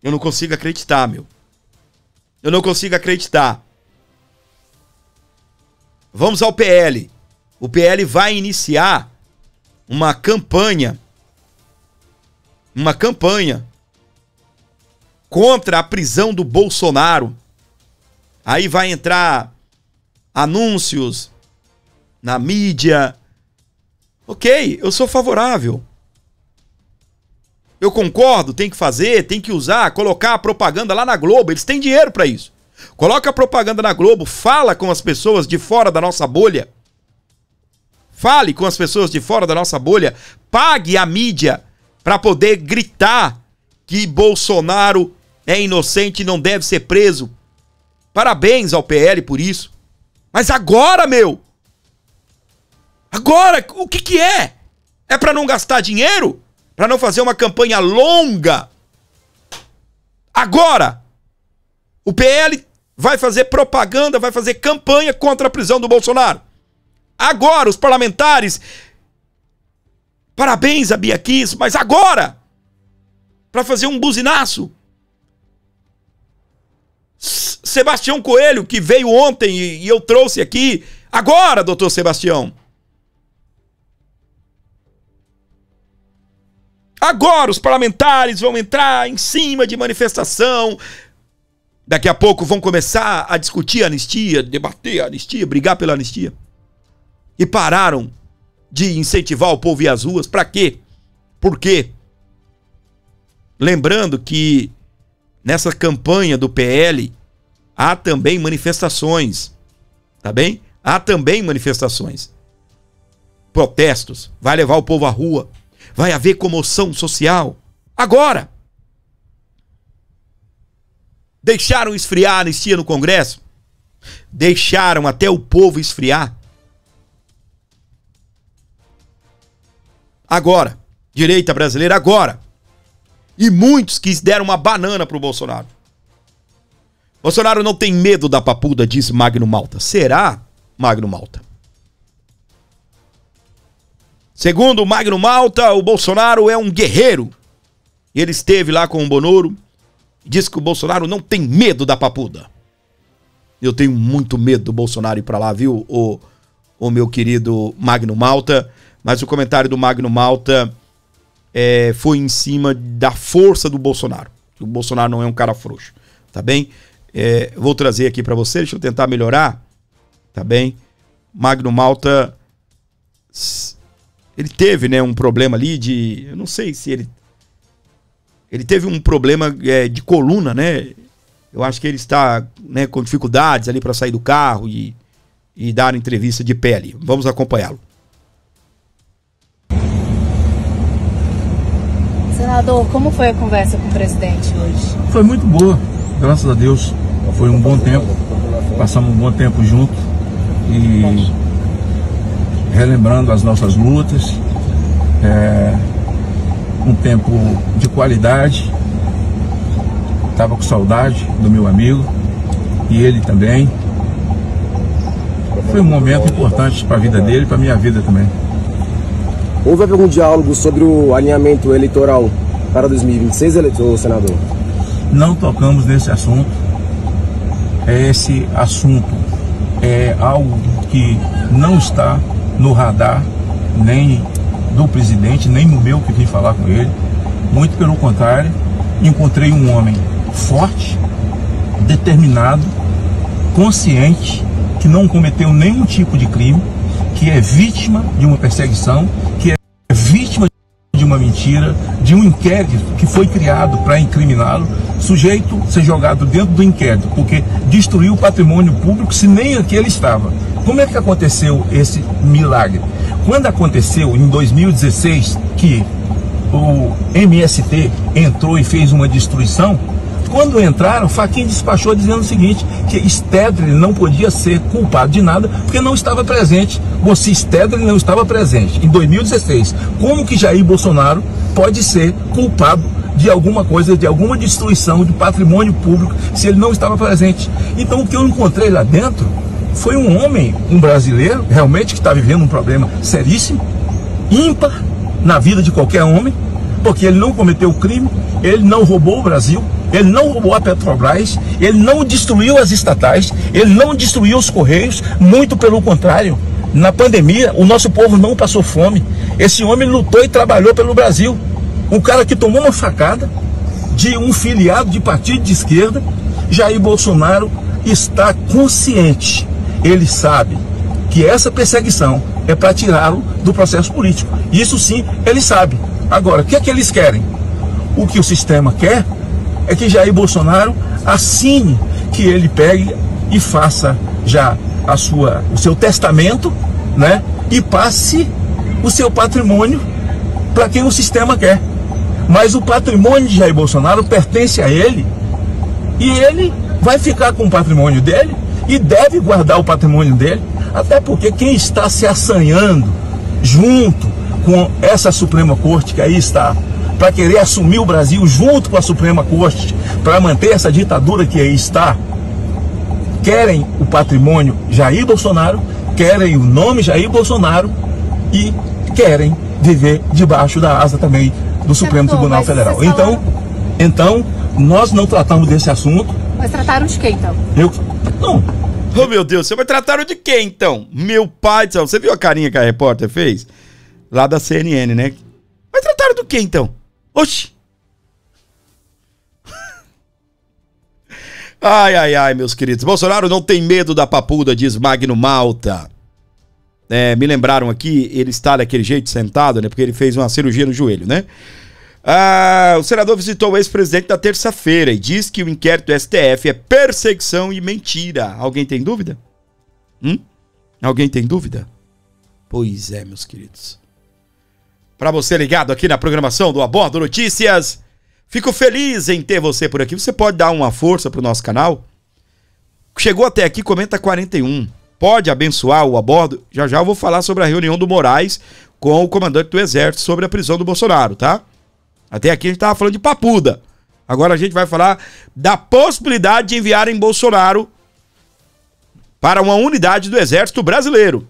Eu não consigo acreditar, meu. Eu não consigo acreditar. Vamos ao PL. O PL vai iniciar uma campanha uma campanha contra a prisão do Bolsonaro. Aí vai entrar anúncios na mídia. Ok, eu sou favorável. Eu concordo, tem que fazer, tem que usar, colocar a propaganda lá na Globo. Eles têm dinheiro para isso. Coloca a propaganda na Globo, fala com as pessoas de fora da nossa bolha. Fale com as pessoas de fora da nossa bolha. Pague a mídia para poder gritar que Bolsonaro é inocente e não deve ser preso. Parabéns ao PL por isso. Mas agora, meu! Agora, o que é? É para não gastar dinheiro? Para não fazer uma campanha longa? Agora! O PL vai fazer propaganda, vai fazer campanha contra a prisão do Bolsonaro. Agora, os parlamentares... Parabéns a Bia Kiss, mas agora! Para fazer um buzinaço. Sebastião Coelho, que veio ontem e eu trouxe aqui. Agora, doutor Sebastião. Agora os parlamentares vão entrar em cima de manifestação. Daqui a pouco vão começar a discutir a anistia, debater a anistia, brigar pela anistia. E pararam de incentivar o povo a ir às ruas. Para quê? Por quê? Lembrando que nessa campanha do PL há também manifestações. Tá bem? Há também manifestações. Protestos. Vai levar o povo à rua. Vai haver comoção social. Agora! Deixaram esfriar a anistia no Congresso? Deixaram até o povo esfriar? Agora. Direita brasileira, agora. E muitos que deram uma banana pro Bolsonaro. Bolsonaro não tem medo da papuda, diz Magno Malta. Será, Magno Malta? Segundo o Magno Malta, o Bolsonaro é um guerreiro. Ele esteve lá com o Bonoro e disse que o Bolsonaro não tem medo da papuda. Eu tenho muito medo do Bolsonaro ir pra lá, viu, o meu querido Magno Malta. Mas o comentário do Magno Malta foi em cima da força do Bolsonaro. O Bolsonaro não é um cara frouxo, tá bem? Vou trazer aqui pra você, deixa eu tentar melhorar, tá bem? Magno Malta, ele teve, né, um problema ali de... Eu não sei se ele teve um problema de coluna, né? Eu acho que ele está, né, com dificuldades ali para sair do carro e dar entrevista de pé ali. Vamos acompanhá-lo. Senador, como foi a conversa com o presidente hoje? Foi muito boa, graças a Deus. Foi um bom tempo, passamos um bom tempo junto e relembrando as nossas lutas, um tempo de qualidade. Estava com saudade do meu amigo e ele também. Foi um momento importante para a vida dele e para a minha vida também. Houve algum diálogo sobre o alinhamento eleitoral para 2026, senador? Não tocamos nesse assunto. Esse assunto é algo que não está no radar nem do presidente, nem no meu que vim falar com ele. Muito pelo contrário, encontrei um homem forte, determinado, consciente, que não cometeu nenhum tipo de crime, que é vítima de uma perseguição, que é vítima de uma mentira, de um inquérito que foi criado para incriminá-lo, sujeito a ser jogado dentro do inquérito, porque destruiu o patrimônio público se nem aqui ele estava. Como é que aconteceu esse milagre? Quando aconteceu em 2016 que o MST entrou e fez uma destruição, quando entraram, Fachin despachou dizendo o seguinte, que Stedley não podia ser culpado de nada porque não estava presente. Você, Stedley, não estava presente em 2016. Como que Jair Bolsonaro pode ser culpado de alguma coisa, de alguma destruição de patrimônio público, se ele não estava presente? Então o que eu encontrei lá dentro foi um homem, um brasileiro, realmente que está vivendo um problema seríssimo, ímpar na vida de qualquer homem, porque ele não cometeu crime, ele não roubou o Brasil, ele não roubou a Petrobras, ele não destruiu as estatais, ele não destruiu os Correios, muito pelo contrário. Na pandemia, o nosso povo não passou fome. Esse homem lutou e trabalhou pelo Brasil. Um cara que tomou uma facada de um filiado de partido de esquerda. Jair Bolsonaro está consciente. Ele sabe que essa perseguição é para tirá-lo do processo político. Isso sim, ele sabe. Agora, o que é que eles querem? O que o sistema quer é que Jair Bolsonaro assine, que ele pegue e faça já o seu testamento, né? E passe o seu patrimônio para quem o sistema quer. Mas o patrimônio de Jair Bolsonaro pertence a ele, e ele vai ficar com o patrimônio dele e deve guardar o patrimônio dele, até porque quem está se assanhando junto com essa Suprema Corte que aí está, para querer assumir o Brasil junto com a Suprema Corte, para manter essa ditadura que aí está, querem o patrimônio Jair Bolsonaro, querem o nome Jair Bolsonaro e querem viver debaixo da asa também do Supremo Tribunal Federal. Então, nós não tratamos desse assunto. Mas trataram de quem, então? Não. Oh, meu Deus, você vai tratar de quem, então? Meu pai do céu, você viu a carinha que a repórter fez? Lá da CNN, né? Vai tratar do quem, então? Oxi! Ai, meus queridos. Bolsonaro não tem medo da papuda, diz Magno Malta. Me lembraram aqui, ele está daquele jeito sentado, né? Porque ele fez uma cirurgia no joelho, né? O senador visitou o ex-presidente na terça-feira e diz que o inquérito do STF é perseguição e mentira. Alguém tem dúvida? Alguém tem dúvida? Pois é, meus queridos. Para você ligado aqui na programação do Abordo Notícias, fico feliz em ter você por aqui. Você pode dar uma força pro nosso canal? Chegou até aqui, comenta 41. Pode abençoar o Abordo? Já eu vou falar sobre a reunião do Moraes com o comandante do Exército sobre a prisão do Bolsonaro, tá? Até aqui a gente tava falando de papuda. Agora a gente vai falar da possibilidade de enviarem Bolsonaro para uma unidade do Exército Brasileiro.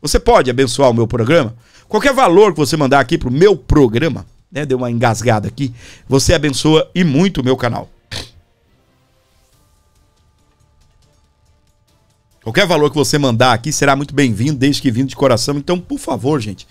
Você pode abençoar o meu programa? Qualquer valor que você mandar aqui pro meu programa, né? Deu uma engasgada aqui. Você abençoa e muito o meu canal. Qualquer valor que você mandar aqui será muito bem-vindo, desde que vindo de coração. Então, por favor, gente,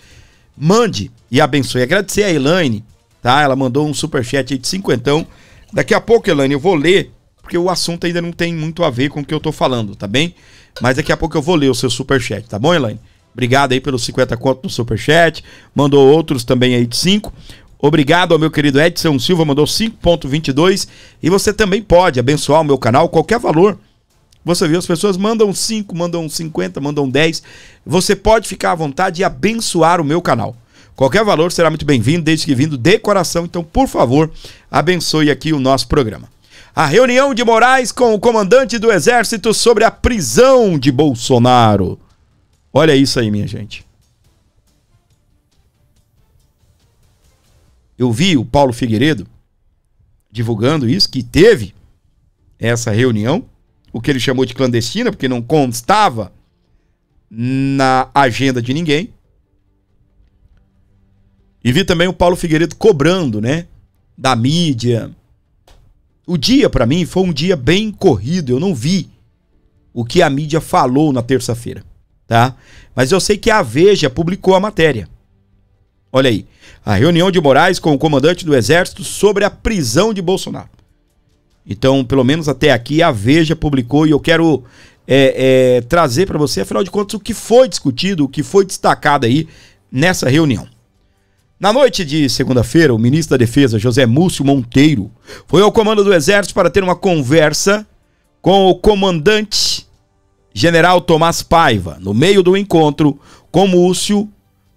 mande e abençoe. Agradecer a Elaine, tá? Ela mandou um superchat aí de 50. Daqui a pouco, Elaine, eu vou ler, porque o assunto ainda não tem muito a ver com o que eu tô falando, tá bem? Mas daqui a pouco eu vou ler o seu superchat, tá bom, Elaine? Obrigado aí pelos 50 contos no superchat. Mandou outros também aí de 5. Obrigado ao meu querido Edson Silva, mandou 5,22. E você também pode abençoar o meu canal, qualquer valor. Você viu, as pessoas mandam 5, mandam 50, mandam 10. Você pode ficar à vontade e abençoar o meu canal. Qualquer valor será muito bem-vindo, desde que vindo de coração. Então, por favor, abençoe aqui o nosso programa. A reunião de Moraes com o comandante do Exército sobre a prisão de Bolsonaro. Olha isso aí, minha gente. Eu vi o Paulo Figueiredo divulgando isso, que teve essa reunião, o que ele chamou de clandestina, porque não constava na agenda de ninguém. E vi também o Paulo Figueiredo cobrando, né, da mídia. O dia, pra mim, foi um dia bem corrido. Eu não vi o que a mídia falou na terça-feira, tá? Mas eu sei que a Veja publicou a matéria. Olha aí. A reunião de Moraes com o comandante do Exército sobre a prisão de Bolsonaro. Então, pelo menos até aqui, a Veja publicou e eu quero trazer para você, afinal de contas, o que foi discutido, o que foi destacado aí nessa reunião. Na noite de segunda-feira, o ministro da Defesa, José Múcio Monteiro, foi ao comando do Exército para ter uma conversa com o comandante general Tomás Paiva. No meio do encontro com Múcio,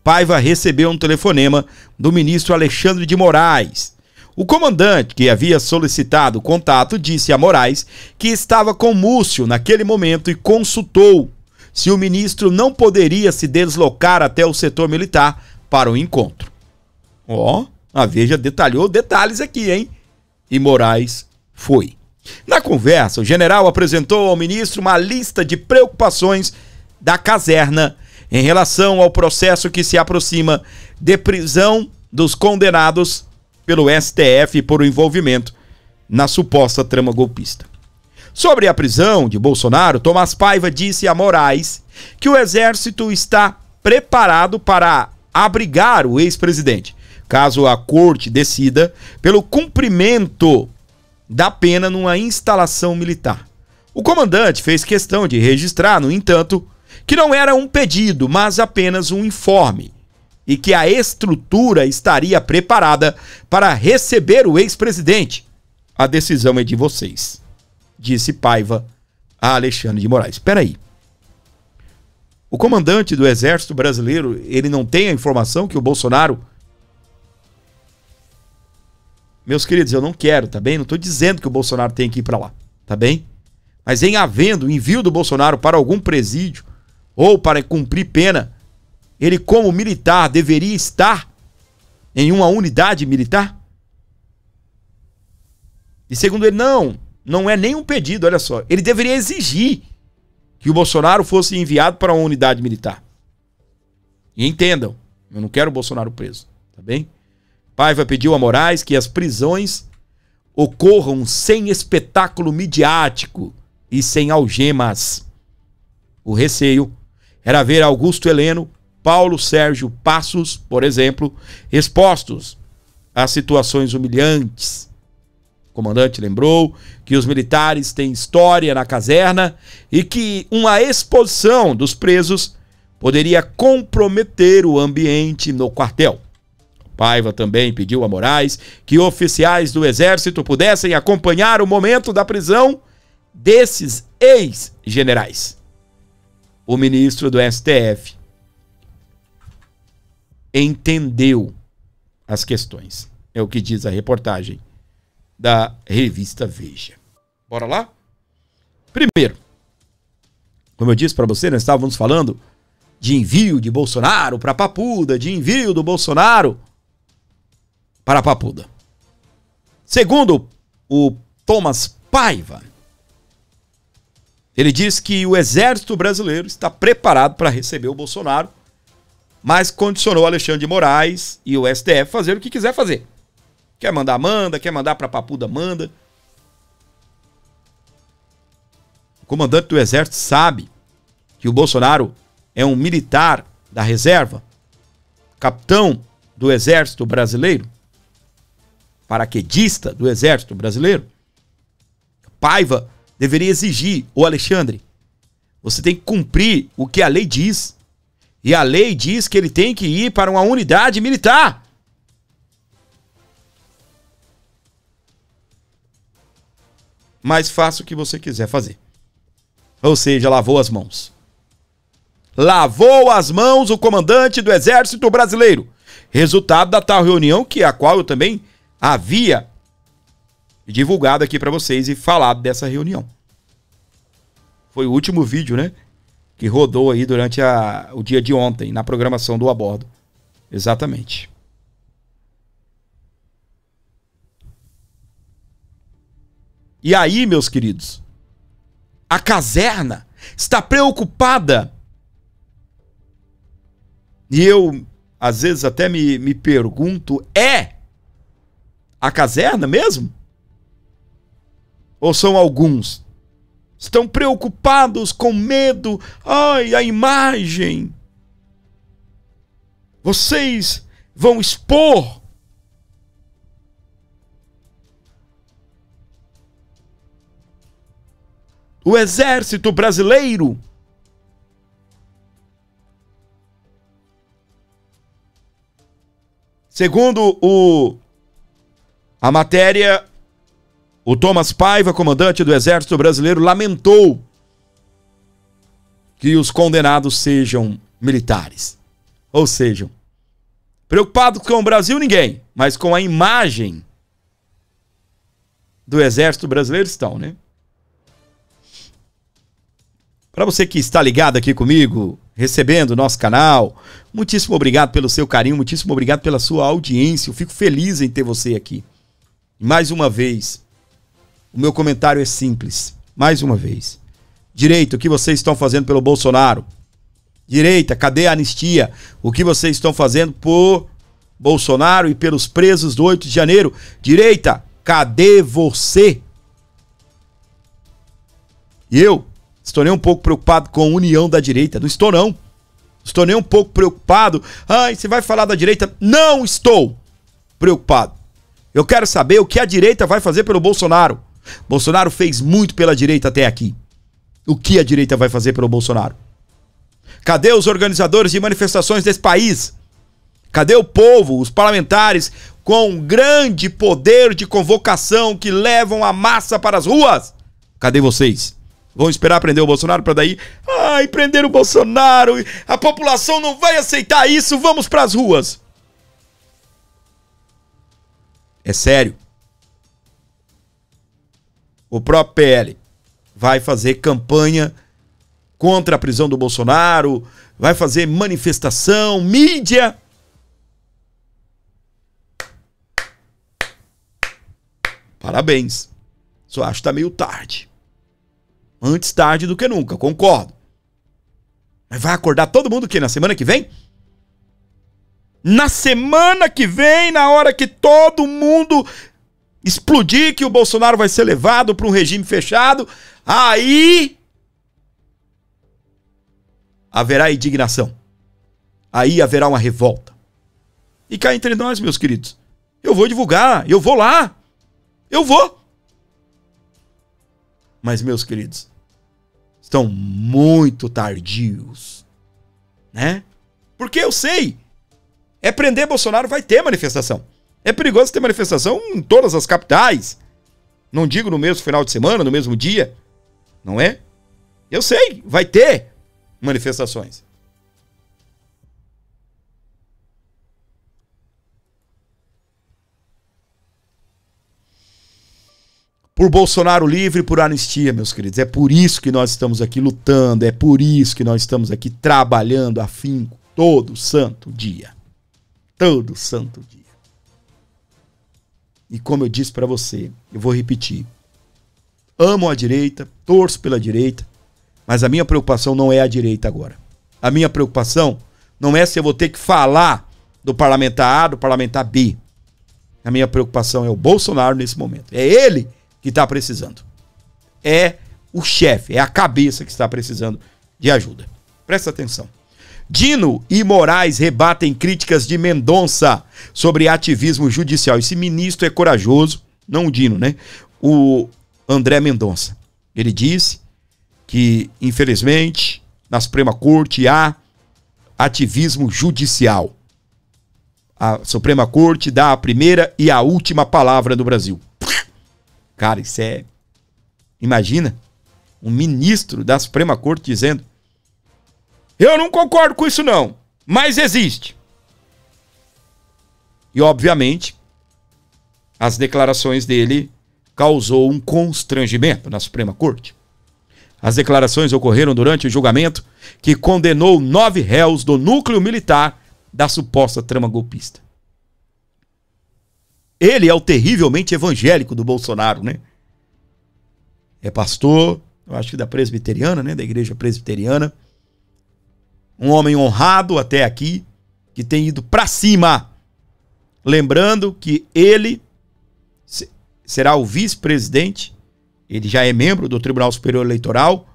Paiva recebeu um telefonema do ministro Alexandre de Moraes. O comandante, que havia solicitado contato, disse a Moraes que estava com Múcio naquele momento e consultou se o ministro não poderia se deslocar até o setor militar para o encontro. A Veja detalhou detalhes aqui, hein? E Moraes foi. Na conversa, o general apresentou ao ministro uma lista de preocupações da caserna em relação ao processo que se aproxima de prisão dos condenados pelo STF por envolvimento na suposta trama golpista. Sobre a prisão de Bolsonaro, Tomás Paiva disse a Moraes que o Exército está preparado para abrigar o ex-presidente. caso a corte decida, pelo cumprimento da pena numa instalação militar. O comandante fez questão de registrar, no entanto, que não era um pedido, mas apenas um informe, e que a estrutura estaria preparada para receber o ex-presidente. A decisão é de vocês, disse Paiva a Alexandre de Moraes. Espera aí. O comandante do Exército Brasileiro, ele não tem a informação que o Bolsonaro... Meus queridos, eu não quero, tá bem? Não estou dizendo que o Bolsonaro tem que ir para lá, tá bem? Mas em havendo envio do Bolsonaro para algum presídio ou para cumprir pena, ele como militar deveria estar em uma unidade militar? E segundo ele, não é nem um pedido, olha só. Ele deveria exigir que o Bolsonaro fosse enviado para uma unidade militar. E entendam, eu não quero o Bolsonaro preso, tá bem? Paiva pediu a Moraes que as prisões ocorram sem espetáculo midiático e sem algemas. O receio era ver Augusto Heleno, Paulo Sérgio Passos, por exemplo, expostos a situações humilhantes. O comandante lembrou que os militares têm história na caserna e que uma exposição dos presos poderia comprometer o ambiente no quartel. Paiva também pediu a Moraes que oficiais do Exército pudessem acompanhar o momento da prisão desses ex-generais. O ministro do STF entendeu as questões. É o que diz a reportagem da revista Veja. Bora lá? Primeiro, como eu disse para você, nós estávamos falando de envio de Bolsonaro para Papuda, de envio do Bolsonaro para Papuda. Segundo o Thomas Paiva, ele diz que o Exército Brasileiro está preparado para receber o Bolsonaro, mas condicionou Alexandre de Moraes e o STF fazer o que quiser fazer. Quer mandar, manda. Quer mandar para Papuda, manda. O comandante do Exército sabe que o Bolsonaro é um militar da reserva, capitão do Exército Brasileiro, paraquedista do Exército Brasileiro. Paiva deveria exigir, ô Alexandre, você tem que cumprir o que a lei diz. E a lei diz que ele tem que ir para uma unidade militar. Mas faça o que você quiser fazer. Ou seja, lavou as mãos. Lavou as mãos o comandante do Exército Brasileiro. Resultado da tal reunião, a qual eu também havia divulgado aqui para vocês e falado dessa reunião. Foi o último vídeo, né? Que rodou aí durante o dia de ontem, na programação do A Bordo. Exatamente. E aí, meus queridos, a caserna está preocupada. E eu, às vezes, até me pergunto, é a caserna mesmo? Ou são alguns? Estão preocupados, com medo. Ai, a imagem. Vocês vão expor. O Exército Brasileiro. Segundo a matéria, o Thomas Paiva, comandante do Exército Brasileiro, lamentou que os condenados sejam militares. Ou sejam, preocupados com o Brasil, ninguém, mas com a imagem do Exército Brasileiro estão, né? Para você que está ligado aqui comigo, recebendo o nosso canal, muitíssimo obrigado pelo seu carinho, muitíssimo obrigado pela sua audiência. Eu fico feliz em ter você aqui. Mais uma vez, o meu comentário é simples. Mais uma vez. Direita, o que vocês estão fazendo pelo Bolsonaro? Direita, cadê a anistia? O que vocês estão fazendo por Bolsonaro e pelos presos do 8 de janeiro? Direita, cadê você? E eu estou nem um pouco preocupado com a união da direita. Não estou, não. Estou nem um pouco preocupado. Ai, você vai falar da direita? Não estou. preocupado. Eu quero saber o que a direita vai fazer pelo Bolsonaro. Bolsonaro fez muito pela direita até aqui. O que a direita vai fazer pelo Bolsonaro? Cadê os organizadores de manifestações desse país? Cadê o povo, os parlamentares com grande poder de convocação que levam a massa para as ruas? Cadê vocês? Vão esperar prender o Bolsonaro para daí... Ai, prender o Bolsonaro, a população não vai aceitar isso, vamos para as ruas. É sério. O próprio PL vai fazer campanha contra a prisão do Bolsonaro, vai fazer manifestação, mídia. Parabéns. Só acho que tá meio tarde. Antes tarde do que nunca, concordo. Mas vai acordar todo mundo o quê? Na semana que vem? Na semana que vem, na hora que todo mundo explodir, que o Bolsonaro vai ser levado para um regime fechado, aí haverá indignação. Aí haverá uma revolta. E cá entre nós, meus queridos, eu vou divulgar, eu vou lá. Eu vou. Mas, meus queridos, estão muito tardios, né? Porque eu sei, é prender Bolsonaro, vai ter manifestação. É perigoso ter manifestação em todas as capitais. Não digo no mesmo final de semana, no mesmo dia, não é? Eu sei, vai ter manifestações. Por Bolsonaro livre, por anistia, meus queridos. É por isso que nós estamos aqui lutando, é por isso que nós estamos aqui trabalhando afinco todo santo dia. Todo santo dia. E como eu disse para você, eu vou repetir. Amo a direita, torço pela direita, mas a minha preocupação não é a direita agora. A minha preocupação não é se eu vou ter que falar do parlamentar A, do parlamentar B. A minha preocupação é o Bolsonaro nesse momento. É ele que está precisando. É o chefe, é a cabeça que está precisando de ajuda. Presta atenção. Dino e Moraes rebatem críticas de Mendonça sobre ativismo judicial. Esse ministro é corajoso, não o Dino, né? O André Mendonça. Ele disse que, infelizmente, na Suprema Corte há ativismo judicial. A Suprema Corte dá a primeira e a última palavra do Brasil. Cara, isso é... Imagina um ministro da Suprema Corte dizendo: eu não concordo com isso não, mas existe. E, obviamente, as declarações dele causou um constrangimento na Suprema Corte. As declarações ocorreram durante o julgamento que condenou 9 réus do núcleo militar da suposta trama golpista. Ele é o terrivelmente evangélico do Bolsonaro, né? É pastor, eu acho que da presbiteriana, né? Da igreja presbiteriana. Um homem honrado até aqui, que tem ido pra cima. Lembrando que ele será o vice-presidente, ele já é membro do Tribunal Superior Eleitoral.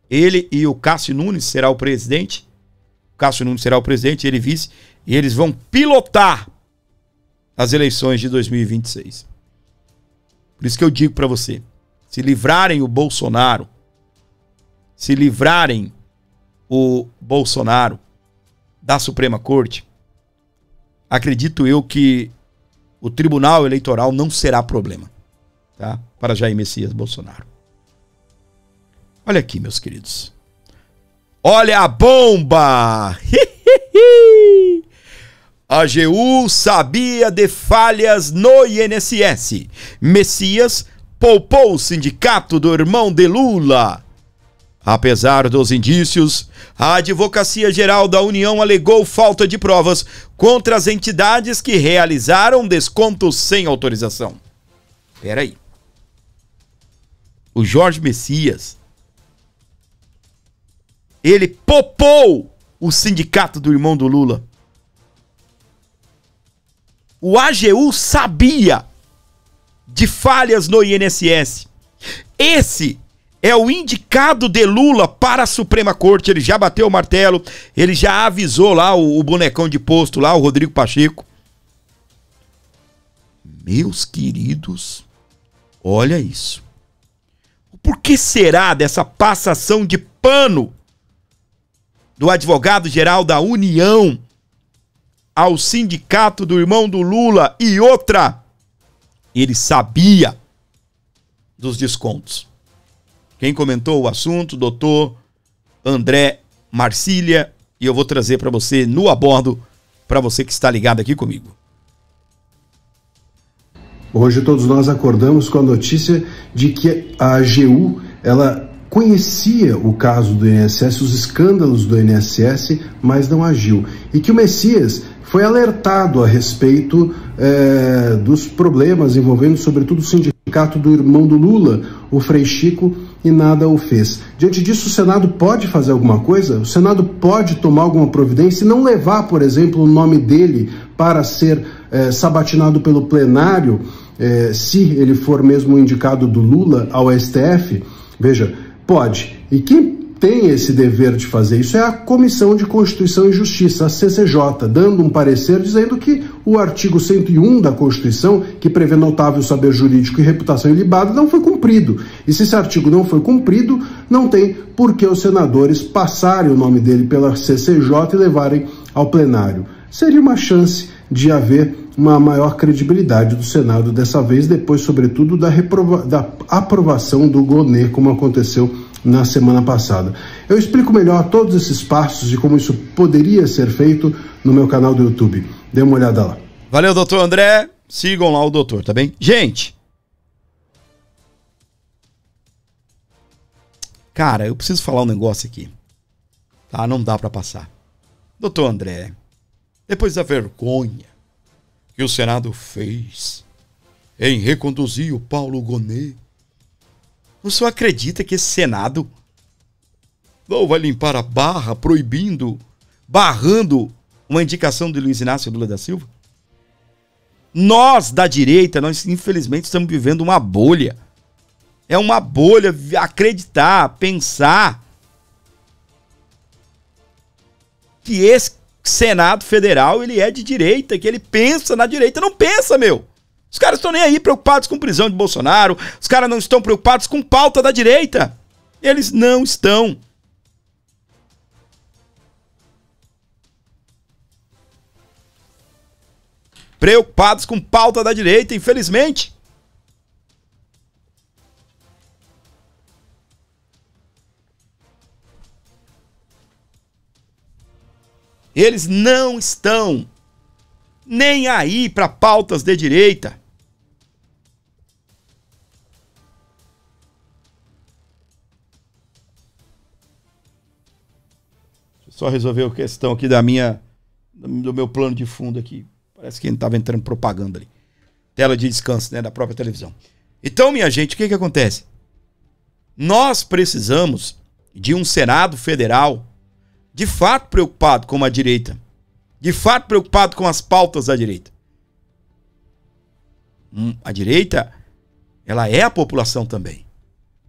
Ele e o Cássio Nunes será o presidente. O Cássio Nunes será o presidente, ele vice. E eles vão pilotar as eleições de 2026. Por isso que eu digo para você, se livrarem o Bolsonaro, se livrarem o Bolsonaro da Suprema Corte, acredito eu que o Tribunal Eleitoral não será problema, tá? Para Jair Messias Bolsonaro. Olha aqui, meus queridos. Olha a bomba! A AGU sabia de falhas no INSS. Messias poupou o sindicato do irmão de Lula. Apesar dos indícios, a Advocacia Geral da União alegou falta de provas contra as entidades que realizaram descontos sem autorização. Peraí. O Jorge Messias, ele poupou o sindicato do irmão do Lula. O AGU sabia de falhas no INSS. Esse é o indicado de Lula para a Suprema Corte. Ele já bateu o martelo, ele já avisou lá o bonecão de posto lá, o Rodrigo Pacheco. Meus queridos, olha isso. Por que será dessa passação de pano do advogado-geral da União ao sindicato do irmão do Lula e outra? Ele sabia dos descontos. Quem comentou o assunto, doutor André Marcília, e eu vou trazer para você no A Bordo, para você que está ligado aqui comigo. Hoje todos nós acordamos com a notícia de que a AGU, ela conhecia o caso do INSS, os escândalos do INSS, mas não agiu. E que o Messias foi alertado a respeito dos problemas envolvendo sobretudo o sindicato do irmão do Lula, o Frei Chico, e nada o fez. Diante disso, o Senado pode fazer alguma coisa? O Senado pode tomar alguma providência e não levar, por exemplo, o nome dele para ser sabatinado pelo plenário, se ele for mesmo indicado do Lula ao STF? Veja, pode. E quem tem esse dever de fazer isso é a Comissão de Constituição e Justiça, a CCJ, dando um parecer dizendo que o artigo 101 da Constituição, que prevê notável saber jurídico e reputação ilibada, não foi cumprido. E se esse artigo não foi cumprido, não tem por que os senadores passarem o nome dele pela CCJ e levarem ao plenário. Seria uma chance de haver uma maior credibilidade do Senado dessa vez, depois, sobretudo, da aprovação do Gonê, como aconteceu na semana passada. Eu explico melhor todos esses passos de como isso poderia ser feito no meu canal do YouTube. Dê uma olhada lá. Valeu, doutor André. Sigam lá o doutor, tá bem? Gente, cara, eu preciso falar um negócio aqui, tá? Não dá pra passar. Doutor André, depois da vergonha que o Senado fez em reconduzir o Paulo Gonê, o senhor acredita que esse Senado não vai limpar a barra, barrando uma indicação de Luiz Inácio Lula da Silva? Nós, da direita, nós infelizmente estamos vivendo uma bolha. É uma bolha acreditar, pensar que esse Senado Federal, ele é de direita, que ele pensa na direita. Não pensa, meu! Os caras estão nem aí preocupados com prisão de Bolsonaro. Os caras não estão preocupados com pauta da direita. Eles não estão. Preocupados com pauta da direita, infelizmente. Eles não estão nem aí para pautas de direita. Só resolver a questão aqui do meu plano de fundo aqui. Parece que estava entrando propaganda ali. Tela de descanso, né, da própria televisão. Então, minha gente, o que acontece? Nós precisamos de um Senado Federal de fato preocupado com a direita. De fato preocupado com as pautas da direita. A direita, ela é a população também.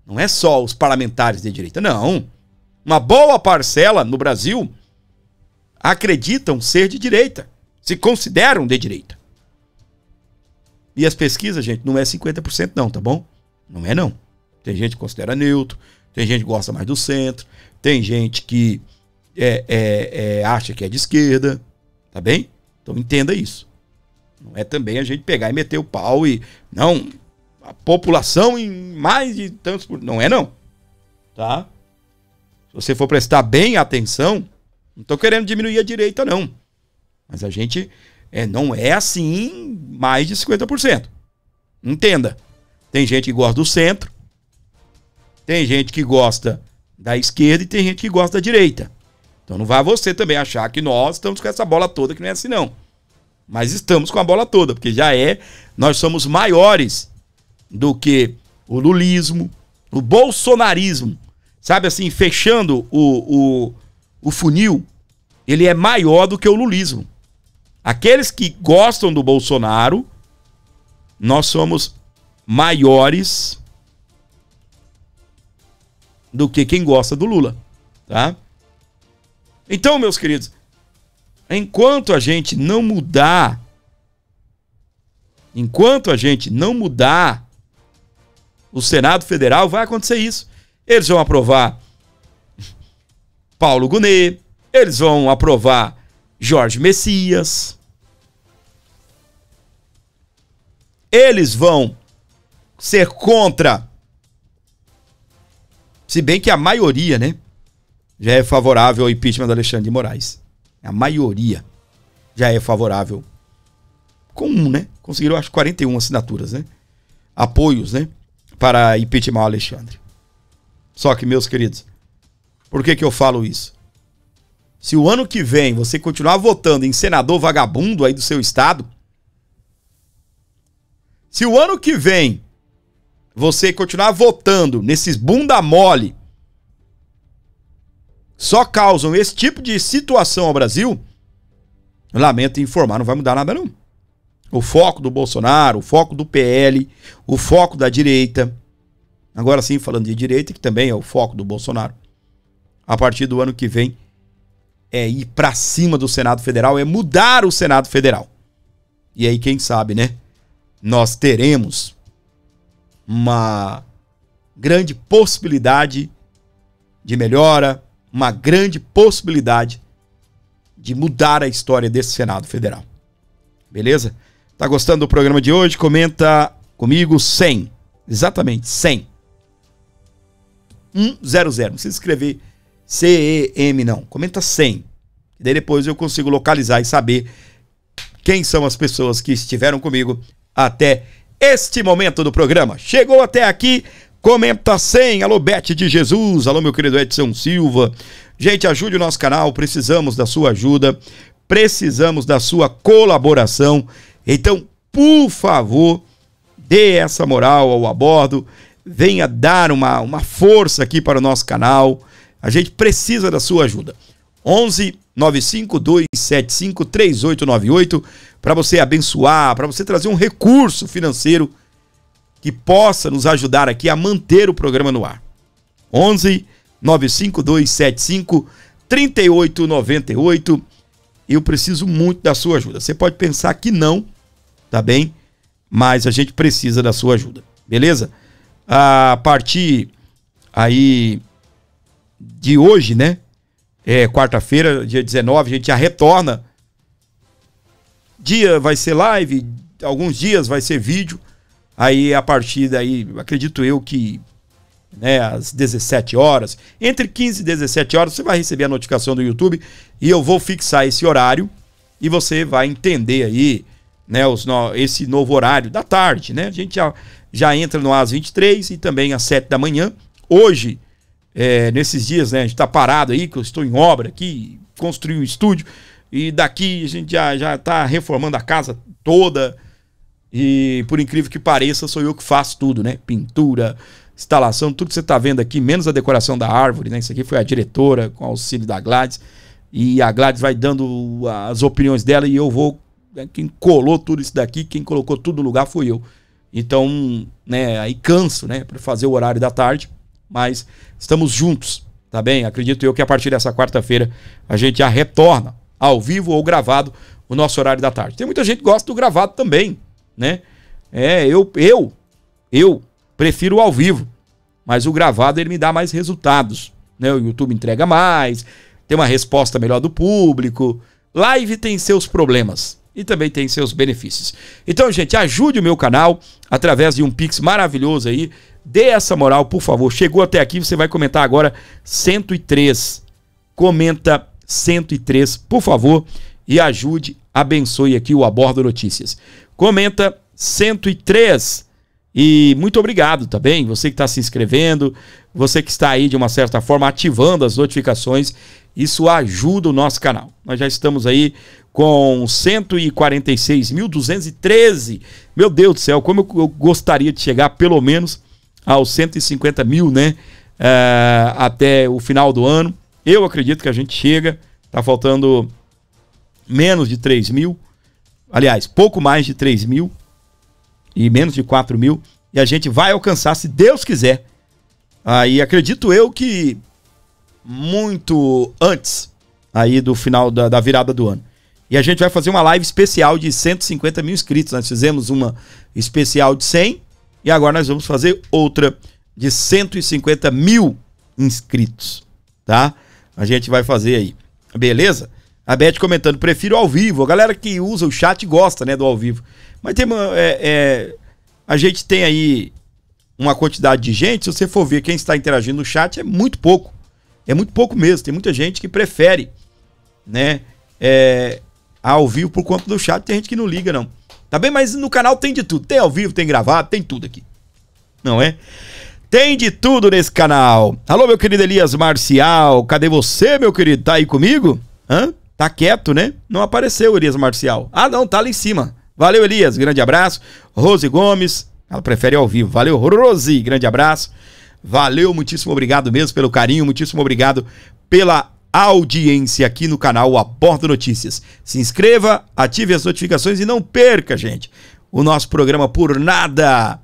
Não é só os parlamentares de direita, não. Uma boa parcela no Brasil acreditam ser de direita, se consideram de direita. E as pesquisas, gente, não é 50% não, tá bom? Não é não. Tem gente que considera neutro, tem gente que gosta mais do centro, tem gente que acha que é de esquerda, tá bem? Então entenda isso. Não é também a gente pegar e meter o pau e... Não, a população em mais de tantos... Não é não, tá? Se você for prestar bem atenção, não estou querendo diminuir a direita, não. Mas a gente não é assim mais de 50%. Entenda. Tem gente que gosta do centro, tem gente que gosta da esquerda e tem gente que gosta da direita. Então não vai você também achar que nós estamos com essa bola toda, que não é assim, não. Mas estamos com a bola toda, porque nós somos maiores do que o lulismo, o bolsonarismo. Sabe assim, fechando o funil, ele é maior do que o lulismo. Aqueles que gostam do Bolsonaro, nós somos maiores do que quem gosta do Lula, tá? Então, meus queridos, enquanto a gente não mudar Enquanto a gente não mudar o Senado Federal, vai acontecer isso. Eles vão aprovar Paulo Gonet, eles vão aprovar Jorge Messias, eles vão ser contra, se bem que a maioria, né, já é favorável ao impeachment do Alexandre de Moraes. A maioria já é favorável. Com né? Conseguiram, acho, 41 assinaturas, né? Apoios, né? Para impeachment o Alexandre. Só que, meus queridos, por que eu falo isso? Se o ano que vem você continuar votando em senador vagabundo aí do seu estado, se o ano que vem você continuar votando nesses bunda mole, só causam esse tipo de situação ao Brasil, lamento informar, não vai mudar nada não. O foco do Bolsonaro, o foco do PL, o foco da direita, agora sim falando de direita, que também é o foco do Bolsonaro, a partir do ano que vem, é ir pra cima do Senado Federal, é mudar o Senado Federal. E aí, quem sabe, né? Nós teremos uma grande possibilidade de melhora, uma grande possibilidade de mudar a história desse Senado Federal. Beleza? Tá gostando do programa de hoje? Comenta comigo 100. Exatamente, 100. 100. Não precisa escrever CEM não. Comenta 100. E daí depois eu consigo localizar e saber quem são as pessoas que estiveram comigo até este momento do programa. Chegou até aqui, comenta 100. Alô, Bete de Jesus. Alô, meu querido Edson Silva. Gente, ajude o nosso canal. Precisamos da sua ajuda. Precisamos da sua colaboração. Então, por favor, dê essa moral ao Abordo. Venha dar uma força aqui para o nosso canal. A gente precisa da sua ajuda. 11 95275 3898 para você abençoar, para você trazer um recurso financeiro que possa nos ajudar aqui a manter o programa no ar. 11 95275 3898. Eu preciso muito da sua ajuda. Você pode pensar que não, tá bem? Mas a gente precisa da sua ajuda, beleza? A partir aí de hoje, né? Quarta-feira, dia 19, a gente já retorna. Dia vai ser live, alguns dias vai ser vídeo. Aí, a partir daí, acredito eu que, né, às 17 horas, entre 15 e 17 horas, você vai receber a notificação do YouTube e eu vou fixar esse horário e você vai entender aí, né, esse novo horário da tarde, né? A gente já entra no às 23 e também às 7 da manhã. Hoje, nesses dias, né, a gente tá parado aí, que eu estou em obra aqui, construí um estúdio e daqui a gente já tá reformando a casa toda e, por incrível que pareça, sou eu que faço tudo, né? Pintura, instalação, tudo que você tá vendo aqui, menos a decoração da árvore, né? Isso aqui foi a diretora com auxílio da Gladys e a Gladys vai dando as opiniões dela e eu vou, quem colou tudo isso daqui, quem colocou tudo no lugar foi eu. Então, né, aí canso, né, para fazer o horário da tarde, mas estamos juntos, tá bem? Acredito eu que a partir dessa quarta-feira a gente já retorna ao vivo ou gravado o nosso horário da tarde. Tem muita gente que gosta do gravado também, né? Eu prefiro o ao vivo, mas o gravado ele me dá mais resultados, né? O YouTube entrega mais, tem uma resposta melhor do público. Live tem seus problemas e também tem seus benefícios. Então, gente, ajude o meu canal através de um Pix maravilhoso aí. Dê essa moral, por favor. Chegou até aqui, você vai comentar agora 103. Comenta 103, por favor, e ajude, abençoe aqui o Abordo Notícias. Comenta 103 e muito obrigado, tá bem? Você que está se inscrevendo, você que está aí de uma certa forma ativando as notificações, isso ajuda o nosso canal. Nós já estamos aí com 146.213. Meu Deus do céu, como eu gostaria de chegar pelo menos aos 150 mil, né? Até o final do ano. Eu acredito que a gente chega. Tá faltando menos de 3 mil. Aliás, pouco mais de 3 mil. E menos de 4 mil. E a gente vai alcançar, se Deus quiser. Aí acredito eu que muito antes aí do final da virada do ano. E a gente vai fazer uma live especial de 150 mil inscritos. Nós fizemos uma especial de 100 e agora nós vamos fazer outra de 150 mil inscritos, tá? A gente vai fazer aí, beleza? A Beth comentando, prefiro ao vivo. A galera que usa o chat gosta, né, do ao vivo. Mas tem a gente tem aí uma quantidade de gente, se você for ver quem está interagindo no chat, é muito pouco. É muito pouco mesmo. Tem muita gente que prefere, né, ao vivo por conta do chat. Tem gente que não liga, não. Tá bem? Mas no canal tem de tudo. Tem ao vivo, tem gravado, tem tudo aqui. Não é? Tem de tudo nesse canal. Alô, meu querido Elias Marcial. Cadê você, meu querido? Tá aí comigo? Hã? Tá quieto, né? Não apareceu o Elias Marcial. Ah, não, tá ali em cima. Valeu, Elias. Grande abraço. Rose Gomes. Ela prefere ao vivo. Valeu, Rose. Grande abraço. Valeu, muitíssimo obrigado mesmo pelo carinho. Muitíssimo obrigado pela audiência aqui no canal Abordo Notícias. Se inscreva, ative as notificações e não perca, gente, o nosso programa por nada.